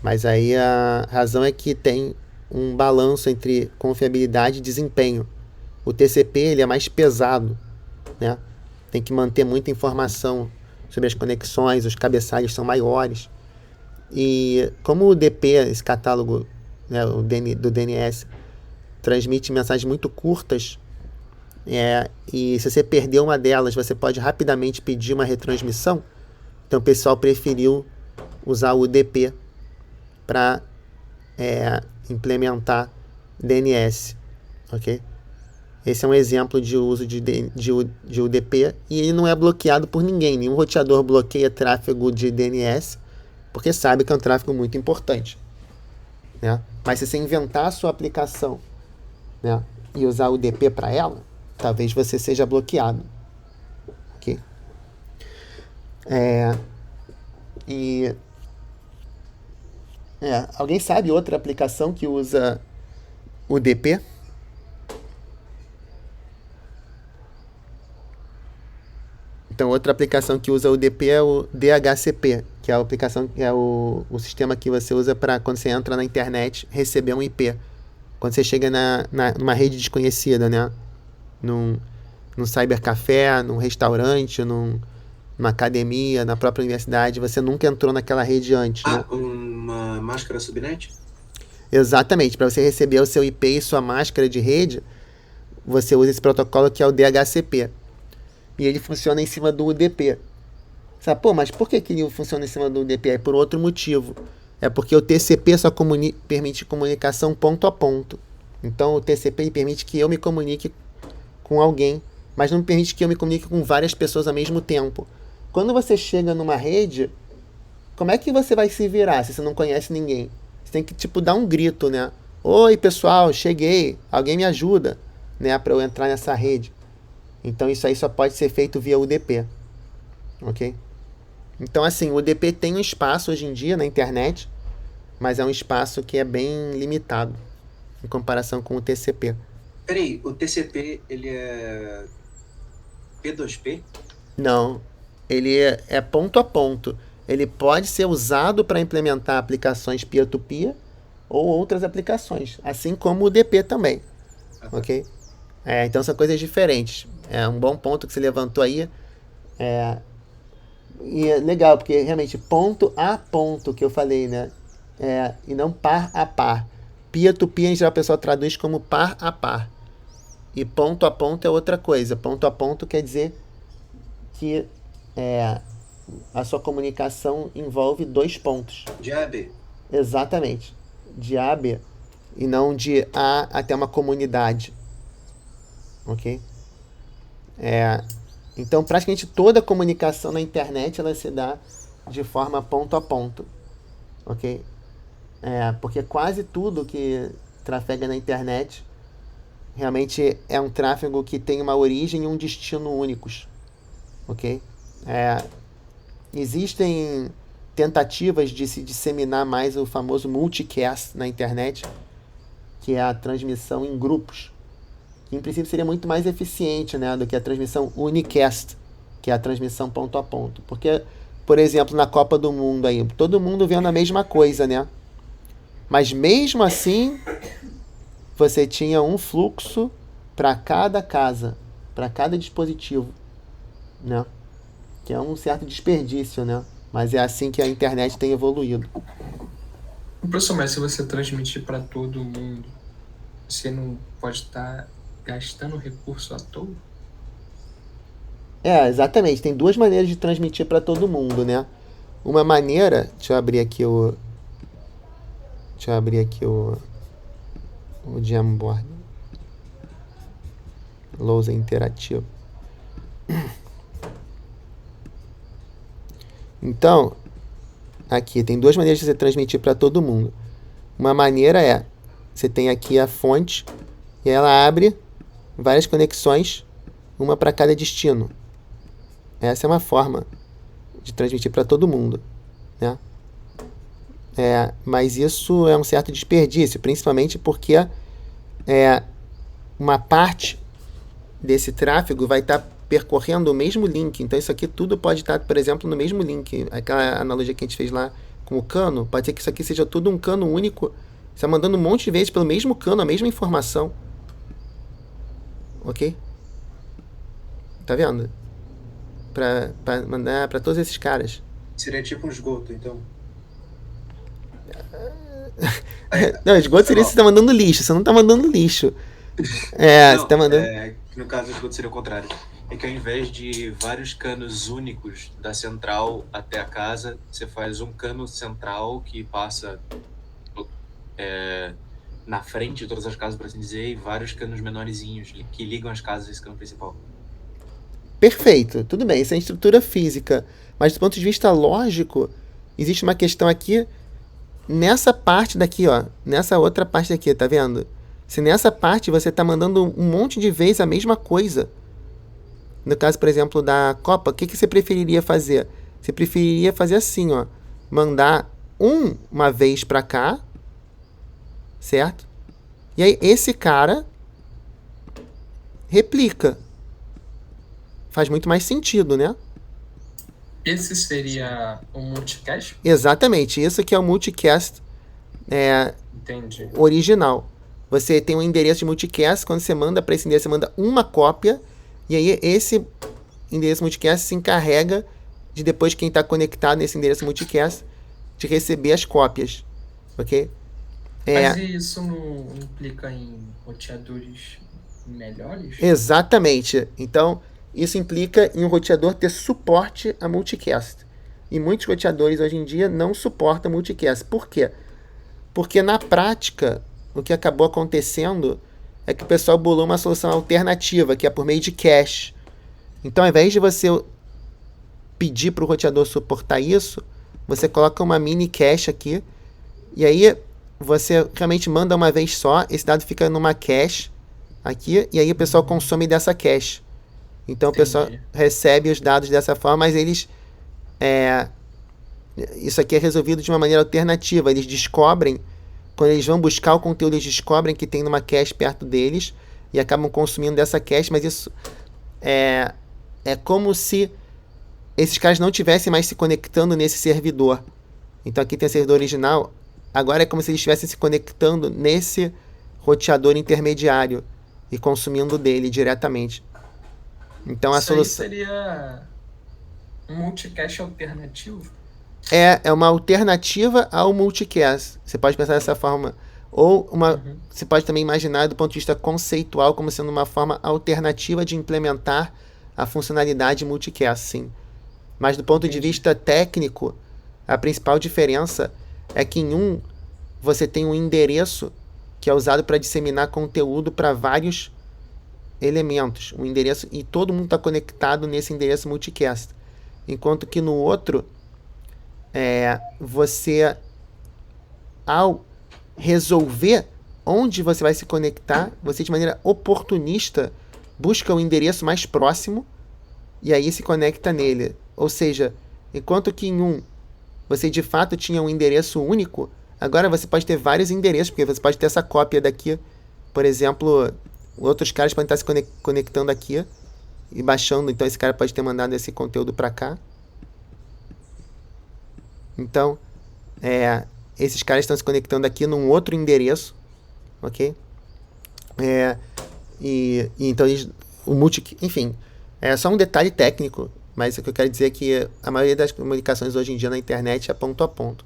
Mas aí a razão é que tem um balanço entre confiabilidade e desempenho. O TCP ele é mais pesado, né? Tem que manter muita informação sobre as conexões, os cabeçalhos são maiores. E como o UDP, esse catálogo, né, do DNS, transmite mensagens muito curtas, e se você perder uma delas, você pode rapidamente pedir uma retransmissão. Então o pessoal preferiu usar o UDP para implementar DNS, ok? Esse é um exemplo de uso de UDP, e ele não é bloqueado por ninguém. Nenhum roteador bloqueia tráfego de DNS, porque sabe que é um tráfego muito importante, né? Mas se você inventar a sua aplicação, né, e usar o UDP para ela, talvez você seja bloqueado, ok? Alguém sabe outra aplicação que usa UDP? Então, outra aplicação que usa o UDP é o DHCP, que é a aplicação, é o sistema que você usa para, quando você entra na internet, receber um IP. Quando você chega numa rede desconhecida, né? Num cybercafé, num restaurante, numa academia, na própria universidade, você nunca entrou naquela rede antes, né? Uma máscara subnet? Exatamente. Para você receber o seu IP e sua máscara de rede, você usa esse protocolo que é o DHCP. E ele funciona em cima do UDP. Sabe, pô, mas por que ele funciona em cima do UDP? É por outro motivo. É porque o TCP só permite comunicação ponto a ponto. Então o TCP ele permite que eu me comunique com alguém, mas não permite que eu me comunique com várias pessoas ao mesmo tempo. Quando você chega numa rede, como é que você vai se virar se você não conhece ninguém? Você tem que, dar um grito, né? Oi, pessoal, cheguei, alguém me ajuda, né, para eu entrar nessa rede. Então isso aí só pode ser feito via UDP, ok? Então, assim, o UDP tem um espaço hoje em dia na internet, mas é um espaço que é bem limitado em comparação com o TCP. Peraí, o TCP, ele é P2P? Não, ele é ponto a ponto. Ele pode ser usado para implementar aplicações peer-to-peer ou outras aplicações, assim como o UDP também, ok? Então são coisas diferentes. É um bom ponto que você levantou aí. E é legal, porque realmente ponto a ponto que eu falei, né? E não par a par. Peer-to-peer, em geral, o pessoal traduz como par a par. E ponto a ponto é outra coisa. Ponto a ponto quer dizer que a sua comunicação envolve 2 pontos. De A a B. Exatamente. De A a B. E não de A até uma comunidade. Ok? Então, praticamente toda a comunicação na internet ela se dá de forma ponto a ponto. Ok? Porque quase tudo que trafega na internet realmente é um tráfego que tem uma origem e um destino únicos. Ok? Existem tentativas de se disseminar mais o famoso multicast na internet, que é a transmissão em grupos, que em princípio seria muito mais eficiente, né, do que a transmissão unicast, que é a transmissão ponto a ponto. Porque, por exemplo, na Copa do Mundo aí, todo mundo vendo a mesma coisa, né? Mas mesmo assim, você tinha um fluxo para cada casa, para cada dispositivo, né? Que é um certo desperdício, né? Mas é assim que a internet tem evoluído. Professor, mas se você transmitir para todo mundo, você não pode estar gastando recurso à toa? Exatamente. Tem duas maneiras de transmitir para todo mundo, né? Uma maneira, deixa eu abrir aqui o Jamboard. Lousa interativo. Então, aqui tem duas maneiras de você transmitir para todo mundo. Uma maneira é, você tem aqui a fonte e ela abre várias conexões, uma para cada destino. Essa é uma forma de transmitir para todo mundo, né? Mas isso é um certo desperdício, principalmente porque uma parte desse tráfego vai estar percorrendo o mesmo link. Então isso aqui tudo pode estar, por exemplo, no mesmo link. Aquela analogia que a gente fez lá com o cano, pode ser que isso aqui seja tudo um cano único. Você está mandando um monte de vezes pelo mesmo cano, a mesma informação. Ok? Tá vendo? Para mandar para todos esses caras. Seria tipo um esgoto, então. Não, esgoto seria se você tá mandando lixo. Você não tá mandando lixo. Não, você tá mandando... no caso, o esgoto seria o contrário. É que ao invés de vários canos únicos da central até a casa, você faz um cano central que passa na frente de todas as casas, por assim dizer, e vários canos menorzinhos que ligam as casas a esse cano principal. Perfeito, tudo bem, isso é estrutura física. Mas do ponto de vista lógico, existe uma questão aqui nessa parte daqui, ó. Nessa outra parte daqui, tá vendo? Se nessa parte você tá mandando um monte de vezes a mesma coisa. No caso, por exemplo, da Copa, o que você preferiria fazer? Você preferiria fazer assim, ó. Mandar uma vez pra cá, certo? E aí esse cara replica. Faz muito mais sentido, né? Esse seria o multicast? Exatamente, isso que é o multicast Entendi. original. Você tem um endereço de multicast, quando você manda para esse endereço, você manda uma cópia, e aí esse endereço multicast se encarrega de depois quem está conectado nesse endereço multicast de receber as cópias, ok? Mas isso não implica em roteadores melhores? Exatamente. Então, isso implica em um roteador ter suporte a multicast. E muitos roteadores hoje em dia não suportam multicast. Por quê? Porque na prática, o que acabou acontecendo é que o pessoal bolou uma solução alternativa, que é por meio de cache. Então, ao invés de você pedir para o roteador suportar isso, você coloca uma mini cache aqui, e aí você realmente manda uma vez só, esse dado fica numa cache aqui, e aí o pessoal consome dessa cache. Então, Entendi. o pessoal recebe os dados dessa forma, mas eles... isso aqui é resolvido de uma maneira alternativa. Eles descobrem, quando eles vão buscar o conteúdo, eles descobrem que tem uma cache perto deles e acabam consumindo dessa cache, mas isso é como se esses caras não estivessem mais se conectando nesse servidor. Então, aqui tem o servidor original, agora é como se eles estivessem se conectando nesse roteador intermediário e consumindo dele diretamente. Então, a Isso aí solução seria um multicast alternativo? é uma alternativa ao multicast. Você pode pensar dessa forma. Ou você pode também imaginar do ponto de vista conceitual como sendo uma forma alternativa de implementar a funcionalidade multicast, sim. Mas do ponto de vista técnico, a principal diferença é que em você tem um endereço que é usado para disseminar conteúdo para vários elementos. Um endereço, e todo mundo está conectado nesse endereço multicast. Enquanto que no outro, você, ao resolver onde você vai se conectar, você de maneira oportunista busca o endereço mais próximo e aí se conecta nele. Ou seja, enquanto que em você de fato tinha um endereço único, agora você pode ter vários endereços, porque você pode ter essa cópia daqui. Por exemplo, outros caras podem estar se conectando aqui e baixando, então esse cara pode ter mandado esse conteúdo para cá. Então, esses caras estão se conectando aqui num outro endereço, ok? Então, enfim, é só um detalhe técnico, mas o que eu quero dizer é que a maioria das comunicações hoje em dia na internet é ponto a ponto,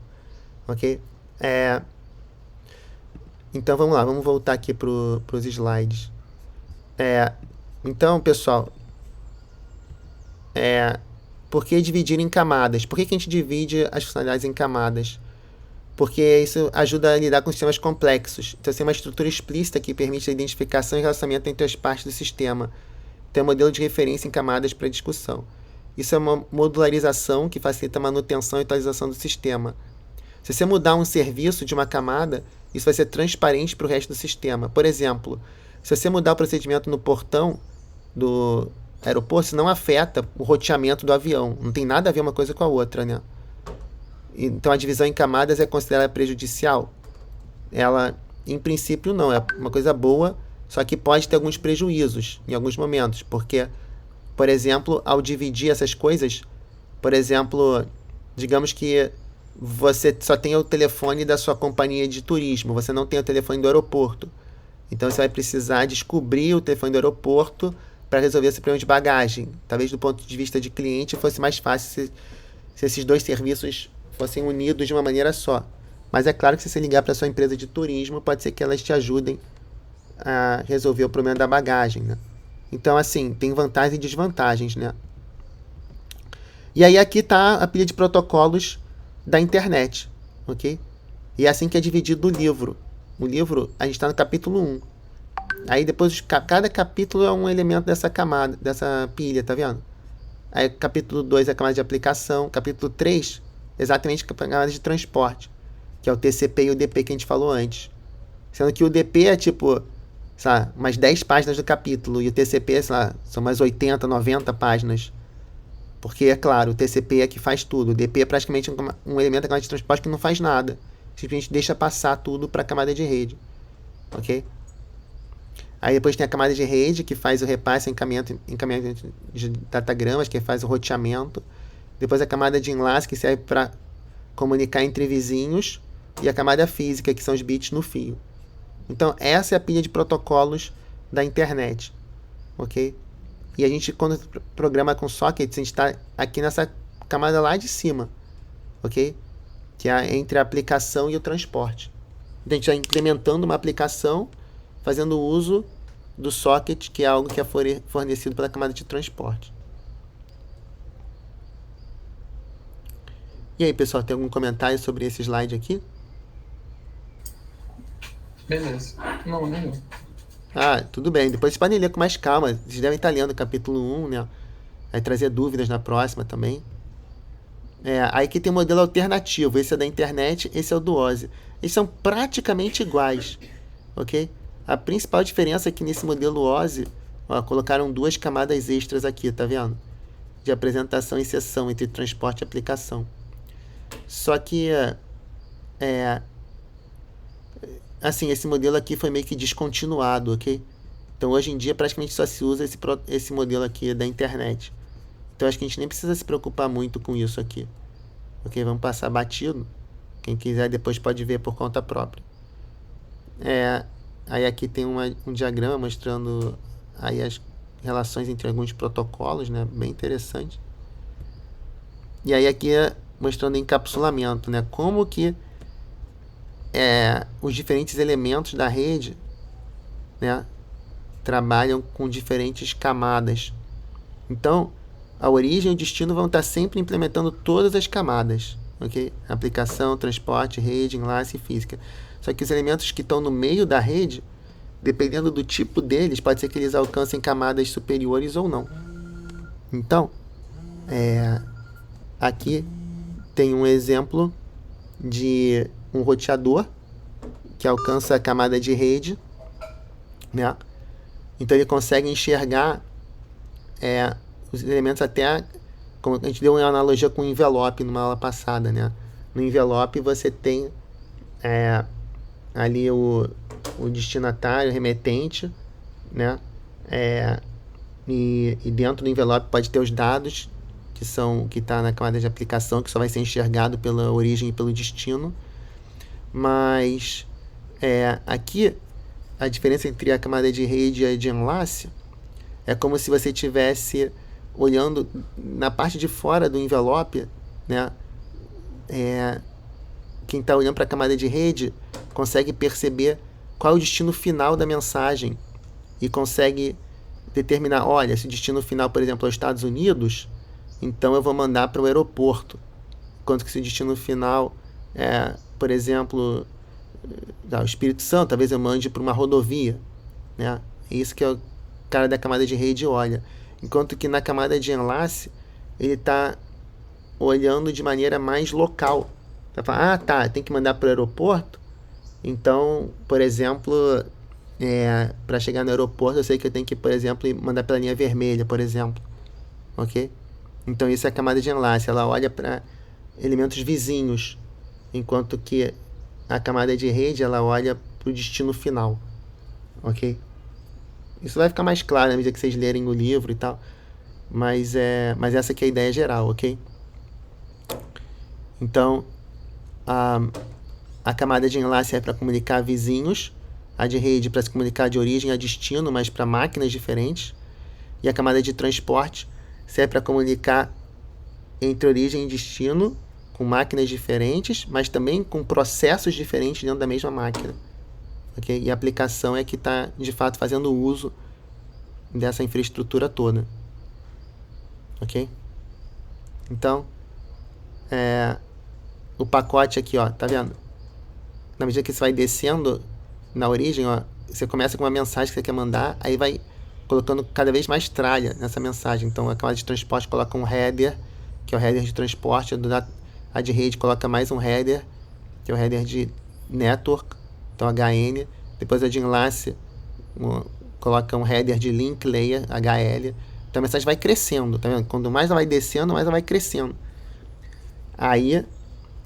ok? Então, vamos lá, vamos voltar aqui para os slides. Então, pessoal, por que dividir em camadas? Por que a gente divide as funcionalidades em camadas? Porque isso ajuda a lidar com sistemas complexos. Então, tem uma estrutura explícita que permite a identificação e relacionamento entre as partes do sistema. Tem um modelo de referência em camadas para discussão. Isso é uma modularização que facilita a manutenção e atualização do sistema. Se você mudar um serviço de uma camada, isso vai ser transparente para o resto do sistema. Por exemplo, se você mudar o procedimento no portão do aeroporto, isso não afeta o roteamento do avião. Não tem nada a ver uma coisa com a outra, né? Então, a divisão em camadas é considerada prejudicial? Ela, em princípio, não. É uma coisa boa, só que pode ter alguns prejuízos em alguns momentos. Porque, por exemplo, ao dividir essas coisas, por exemplo, digamos que você só tem o telefone da sua companhia de turismo, você não tem o telefone do aeroporto. Então, você vai precisar descobrir o telefone do aeroporto para resolver esse problema de bagagem. Talvez, do ponto de vista de cliente, fosse mais fácil se esses dois serviços fossem unidos de uma maneira só. Mas é claro que se você ligar para a sua empresa de turismo, pode ser que elas te ajudem a resolver o problema da bagagem, né? Então, assim, tem vantagens e desvantagens, né? E aí aqui está a pilha de protocolos da internet, ok? E é assim que é dividido o livro. O livro, a gente está no capítulo 1. Aí depois, cada capítulo é um elemento dessa camada, dessa pilha, tá vendo? Aí capítulo 2 é a camada de aplicação. Capítulo 3, exatamente a camada de transporte, que é o TCP e o DP que a gente falou antes. Sendo que o DP é tipo, sabe, umas 10 páginas do capítulo, e o TCP, sei lá, são umas 80, 90 páginas. Porque, é claro, o TCP é que faz tudo. O DP é praticamente um elemento da camada de transporte que não faz nada. Simplesmente deixa passar tudo para a camada de rede. Ok? Aí depois tem a camada de rede, que faz o repasse e encaminhamento de datagramas, que faz o roteamento. Depois a camada de enlace, que serve para comunicar entre vizinhos. E a camada física, que são os bits no fio. Então, essa é a pilha de protocolos da internet. Ok? E a gente, quando programa com sockets, a gente está aqui nessa camada lá de cima. Ok? Que é entre a aplicação e o transporte. Então, a gente está implementando uma aplicação, fazendo uso do socket, que é algo que é fornecido pela camada de transporte. E aí, pessoal, tem algum comentário sobre esse slide aqui? Beleza. Não, nenhum. Tudo bem. Depois vocês podem ler com mais calma. Vocês devem estar lendo o capítulo 1, né? Vai trazer dúvidas na próxima também. Aí aqui tem um modelo alternativo. Esse é da internet, esse é o do OSI. Eles são praticamente iguais, ok? A principal diferença é que nesse modelo OSI, colocaram 2 camadas extras aqui, tá vendo? De apresentação e sessão entre transporte e aplicação. Só que, assim, esse modelo aqui foi meio que descontinuado, ok? Então, hoje em dia, praticamente só se usa esse modelo aqui da internet. Então, acho que a gente nem precisa se preocupar muito com isso aqui. Ok? Vamos passar batido. Quem quiser depois pode ver por conta própria. Aí aqui tem um diagrama mostrando aí as relações entre alguns protocolos, né? Bem interessante. E aí aqui mostrando encapsulamento, né? Como que os diferentes elementos da rede, né, trabalham com diferentes camadas. Então, a origem e o destino vão estar sempre implementando todas as camadas, ok? Aplicação, transporte, rede, enlace e física. Só que os elementos que estão no meio da rede, dependendo do tipo deles, pode ser que eles alcancem camadas superiores ou não. Então, aqui tem um exemplo de um roteador que alcança a camada de rede, né? Então ele consegue enxergar os elementos até, como a gente deu uma analogia com o envelope numa aula passada, né? no envelope você tem ali o destinatário, o remetente, né? E dentro do envelope pode ter os dados que está na camada de aplicação, que só vai ser enxergado pela origem e pelo destino. Mas aqui a diferença entre a camada de rede e a de enlace é como se você estivesse olhando na parte de fora do envelope, né? Quem está olhando para a camada de rede consegue perceber qual é o destino final da mensagem e consegue determinar, olha, se o destino final, por exemplo, é os Estados Unidos, então eu vou mandar para o aeroporto. Enquanto que se o destino final é, por exemplo, o Espírito Santo, talvez eu mande para uma rodovia, né? É isso que o cara da camada de rede olha. Enquanto que na camada de enlace, ele está olhando de maneira mais local. Vai falar, tá, tem que mandar para o aeroporto? Então, por exemplo, para chegar no aeroporto, eu sei que eu tenho que, por exemplo, mandar pela linha vermelha, por exemplo. Ok? Então, isso é a camada de enlace. Ela olha para elementos vizinhos, enquanto que a camada de rede, ela olha para o destino final. Ok? Isso vai ficar mais claro na medida que vocês lerem o livro e tal. Mas essa aqui é a ideia geral, ok? Então, a camada de enlace é para comunicar vizinhos, a de rede para se comunicar de origem a destino, mas para máquinas diferentes, e a camada de transporte serve para comunicar entre origem e destino, com máquinas diferentes, mas também com processos diferentes dentro da mesma máquina. Okay? E a aplicação é que está, de fato, fazendo uso dessa infraestrutura toda. Ok? Então, o pacote aqui, ó, tá vendo? Na medida que você vai descendo na origem, ó, você começa com uma mensagem que você quer mandar, aí vai colocando cada vez mais tralha nessa mensagem. Então, a camada de transporte coloca um header, que é o header de transporte, a de rede coloca mais um header, que é o header de network, então HN. Depois a de enlace coloca um header de link layer, HL. Então a mensagem vai crescendo, tá vendo? Quanto mais ela vai descendo, mais ela vai crescendo. Aí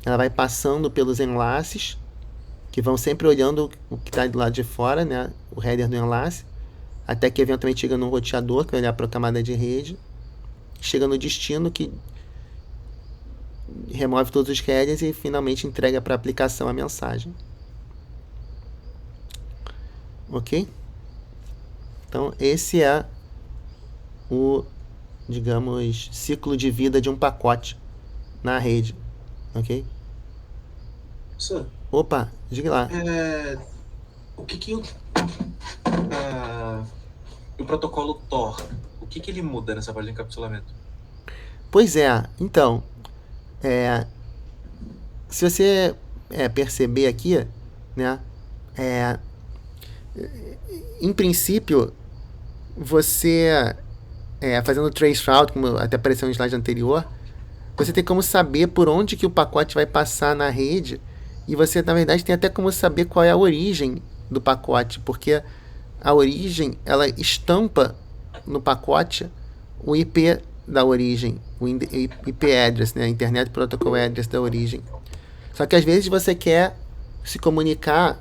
ela vai passando pelos enlaces, que vão sempre olhando o que está do lado de fora, né? O header do enlace, até que eventualmente chega no roteador, que vai olhar para a camada de rede, chega no destino, que remove todos os headers e finalmente entrega para a aplicação a mensagem. Ok? Então, esse é o, digamos, ciclo de vida de um pacote na rede. Ok? Professor, Opa, diga lá. o que o protocolo Tor, o que ele muda nessa parte de encapsulamento? Pois é, então, se você perceber aqui, né, em princípio, você, fazendo trace route, como até apareceu no slide anterior, você tem como saber por onde que o pacote vai passar na rede, e você, na verdade, tem até como saber qual é a origem do pacote, porque a origem, ela estampa no pacote o IP da origem, o IP address, né, Internet Protocol Address da origem. Só que às vezes você quer se comunicar,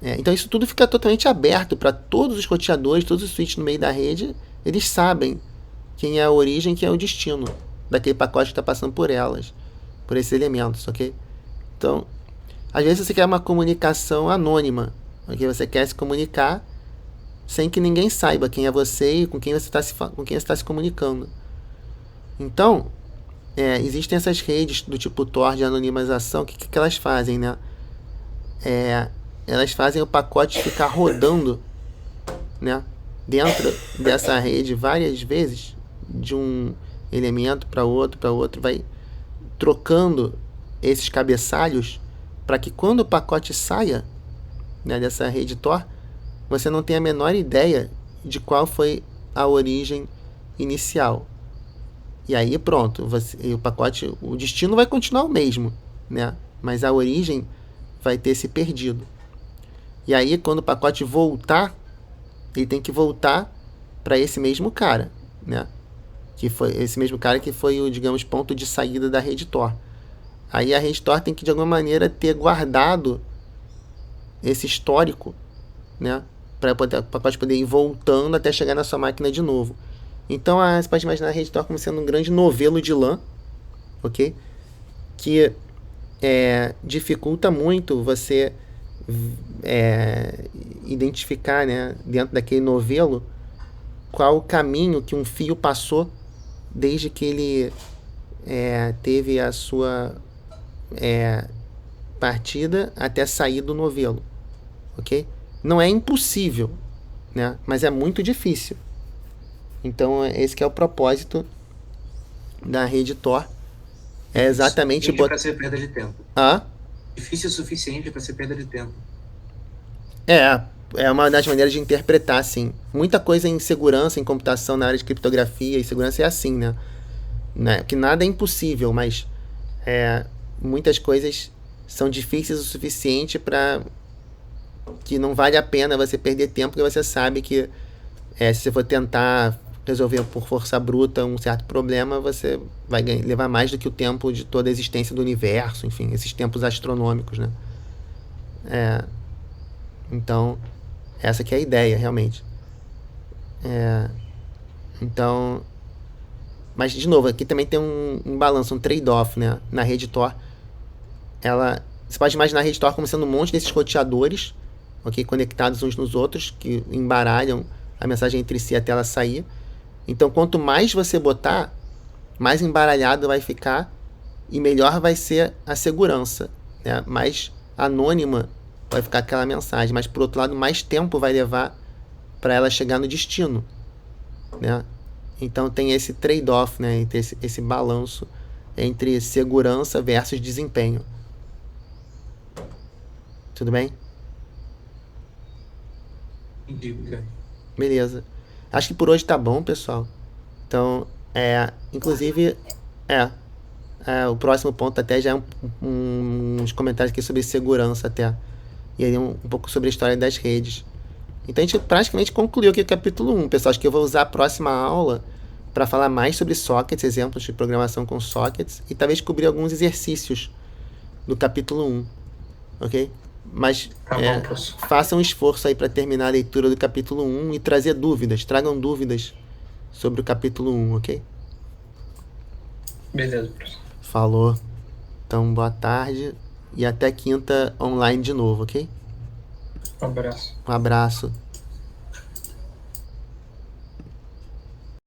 então isso tudo fica totalmente aberto para todos os roteadores, todos os switches no meio da rede, eles sabem quem é a origem, quem é o destino daquele pacote que está passando por elas, por esses elementos, ok? Então, às vezes você quer uma comunicação anônima, ok? Você quer se comunicar sem que ninguém saiba quem é você e com quem você está se comunicando. Então, existem essas redes do tipo Tor de anonimização. O que elas fazem, né? Elas fazem o pacote ficar rodando, né, dentro dessa rede várias vezes, de um elemento para outro, vai trocando esses cabeçalhos para que quando o pacote saia, né, dessa rede Tor, você não tenha a menor ideia de qual foi a origem inicial. E aí pronto, o pacote, o destino vai continuar o mesmo, né? Mas a origem vai ter se perdido. E aí quando o pacote voltar, ele tem que voltar para esse mesmo cara, né? Que foi esse mesmo cara que foi o, digamos, ponto de saída da rede Tor. Aí a Restore tem que, de alguma maneira, ter guardado esse histórico, né? Para poder ir voltando até chegar na sua máquina de novo. Então, você pode imaginar a Restore como sendo um grande novelo de LAN, ok? Que dificulta muito você identificar, né, dentro daquele novelo, qual o caminho que um fio passou desde que ele teve a sua partida até sair do novelo, ok? Não é impossível, né, mas é muito difícil. Então, esse que é o propósito da rede Tor. É exatamente para ser perda de tempo. Difícil o suficiente para ser perda de tempo. É uma das maneiras de interpretar, assim. Muita coisa em segurança, em computação, na área de criptografia e segurança é assim, né? Que nada é impossível, mas muitas coisas são difíceis o suficiente para que não vale a pena você perder tempo, porque você sabe que se você for tentar resolver por força bruta um certo problema, você vai levar mais do que o tempo de toda a existência do universo, enfim, esses tempos astronômicos, né? Então, essa que é a ideia, realmente. Então, mas, de novo, aqui também tem um balanço, um trade-off, né? Na rede Tor, você pode imaginar a rede Tor como sendo um monte desses roteadores, ok, conectados uns nos outros, que embaralham a mensagem entre si até ela sair. Então, quanto mais você botar, mais embaralhado vai ficar e melhor vai ser a segurança, né? Mais anônima vai ficar aquela mensagem, mas, por outro lado, mais tempo vai levar para ela chegar no destino, né? Então, tem esse trade-off, né? Entre esse balanço entre segurança versus desempenho. Tudo bem? Entendi. Beleza. Acho que por hoje tá bom, pessoal. Então, inclusive, o próximo ponto até já é uns comentários aqui sobre segurança até. E aí um pouco sobre a história das redes. Então a gente praticamente concluiu aqui o capítulo 1, pessoal. Acho que eu vou usar a próxima aula para falar mais sobre sockets, exemplos de programação com sockets, e talvez cobrir alguns exercícios do capítulo 1, ok? Mas façam um esforço aí para terminar a leitura do capítulo 1 e trazer dúvidas. Tragam dúvidas sobre o capítulo 1, ok? Beleza, professor. Falou. Então, boa tarde e até quinta online de novo, ok? Um abraço. Um abraço.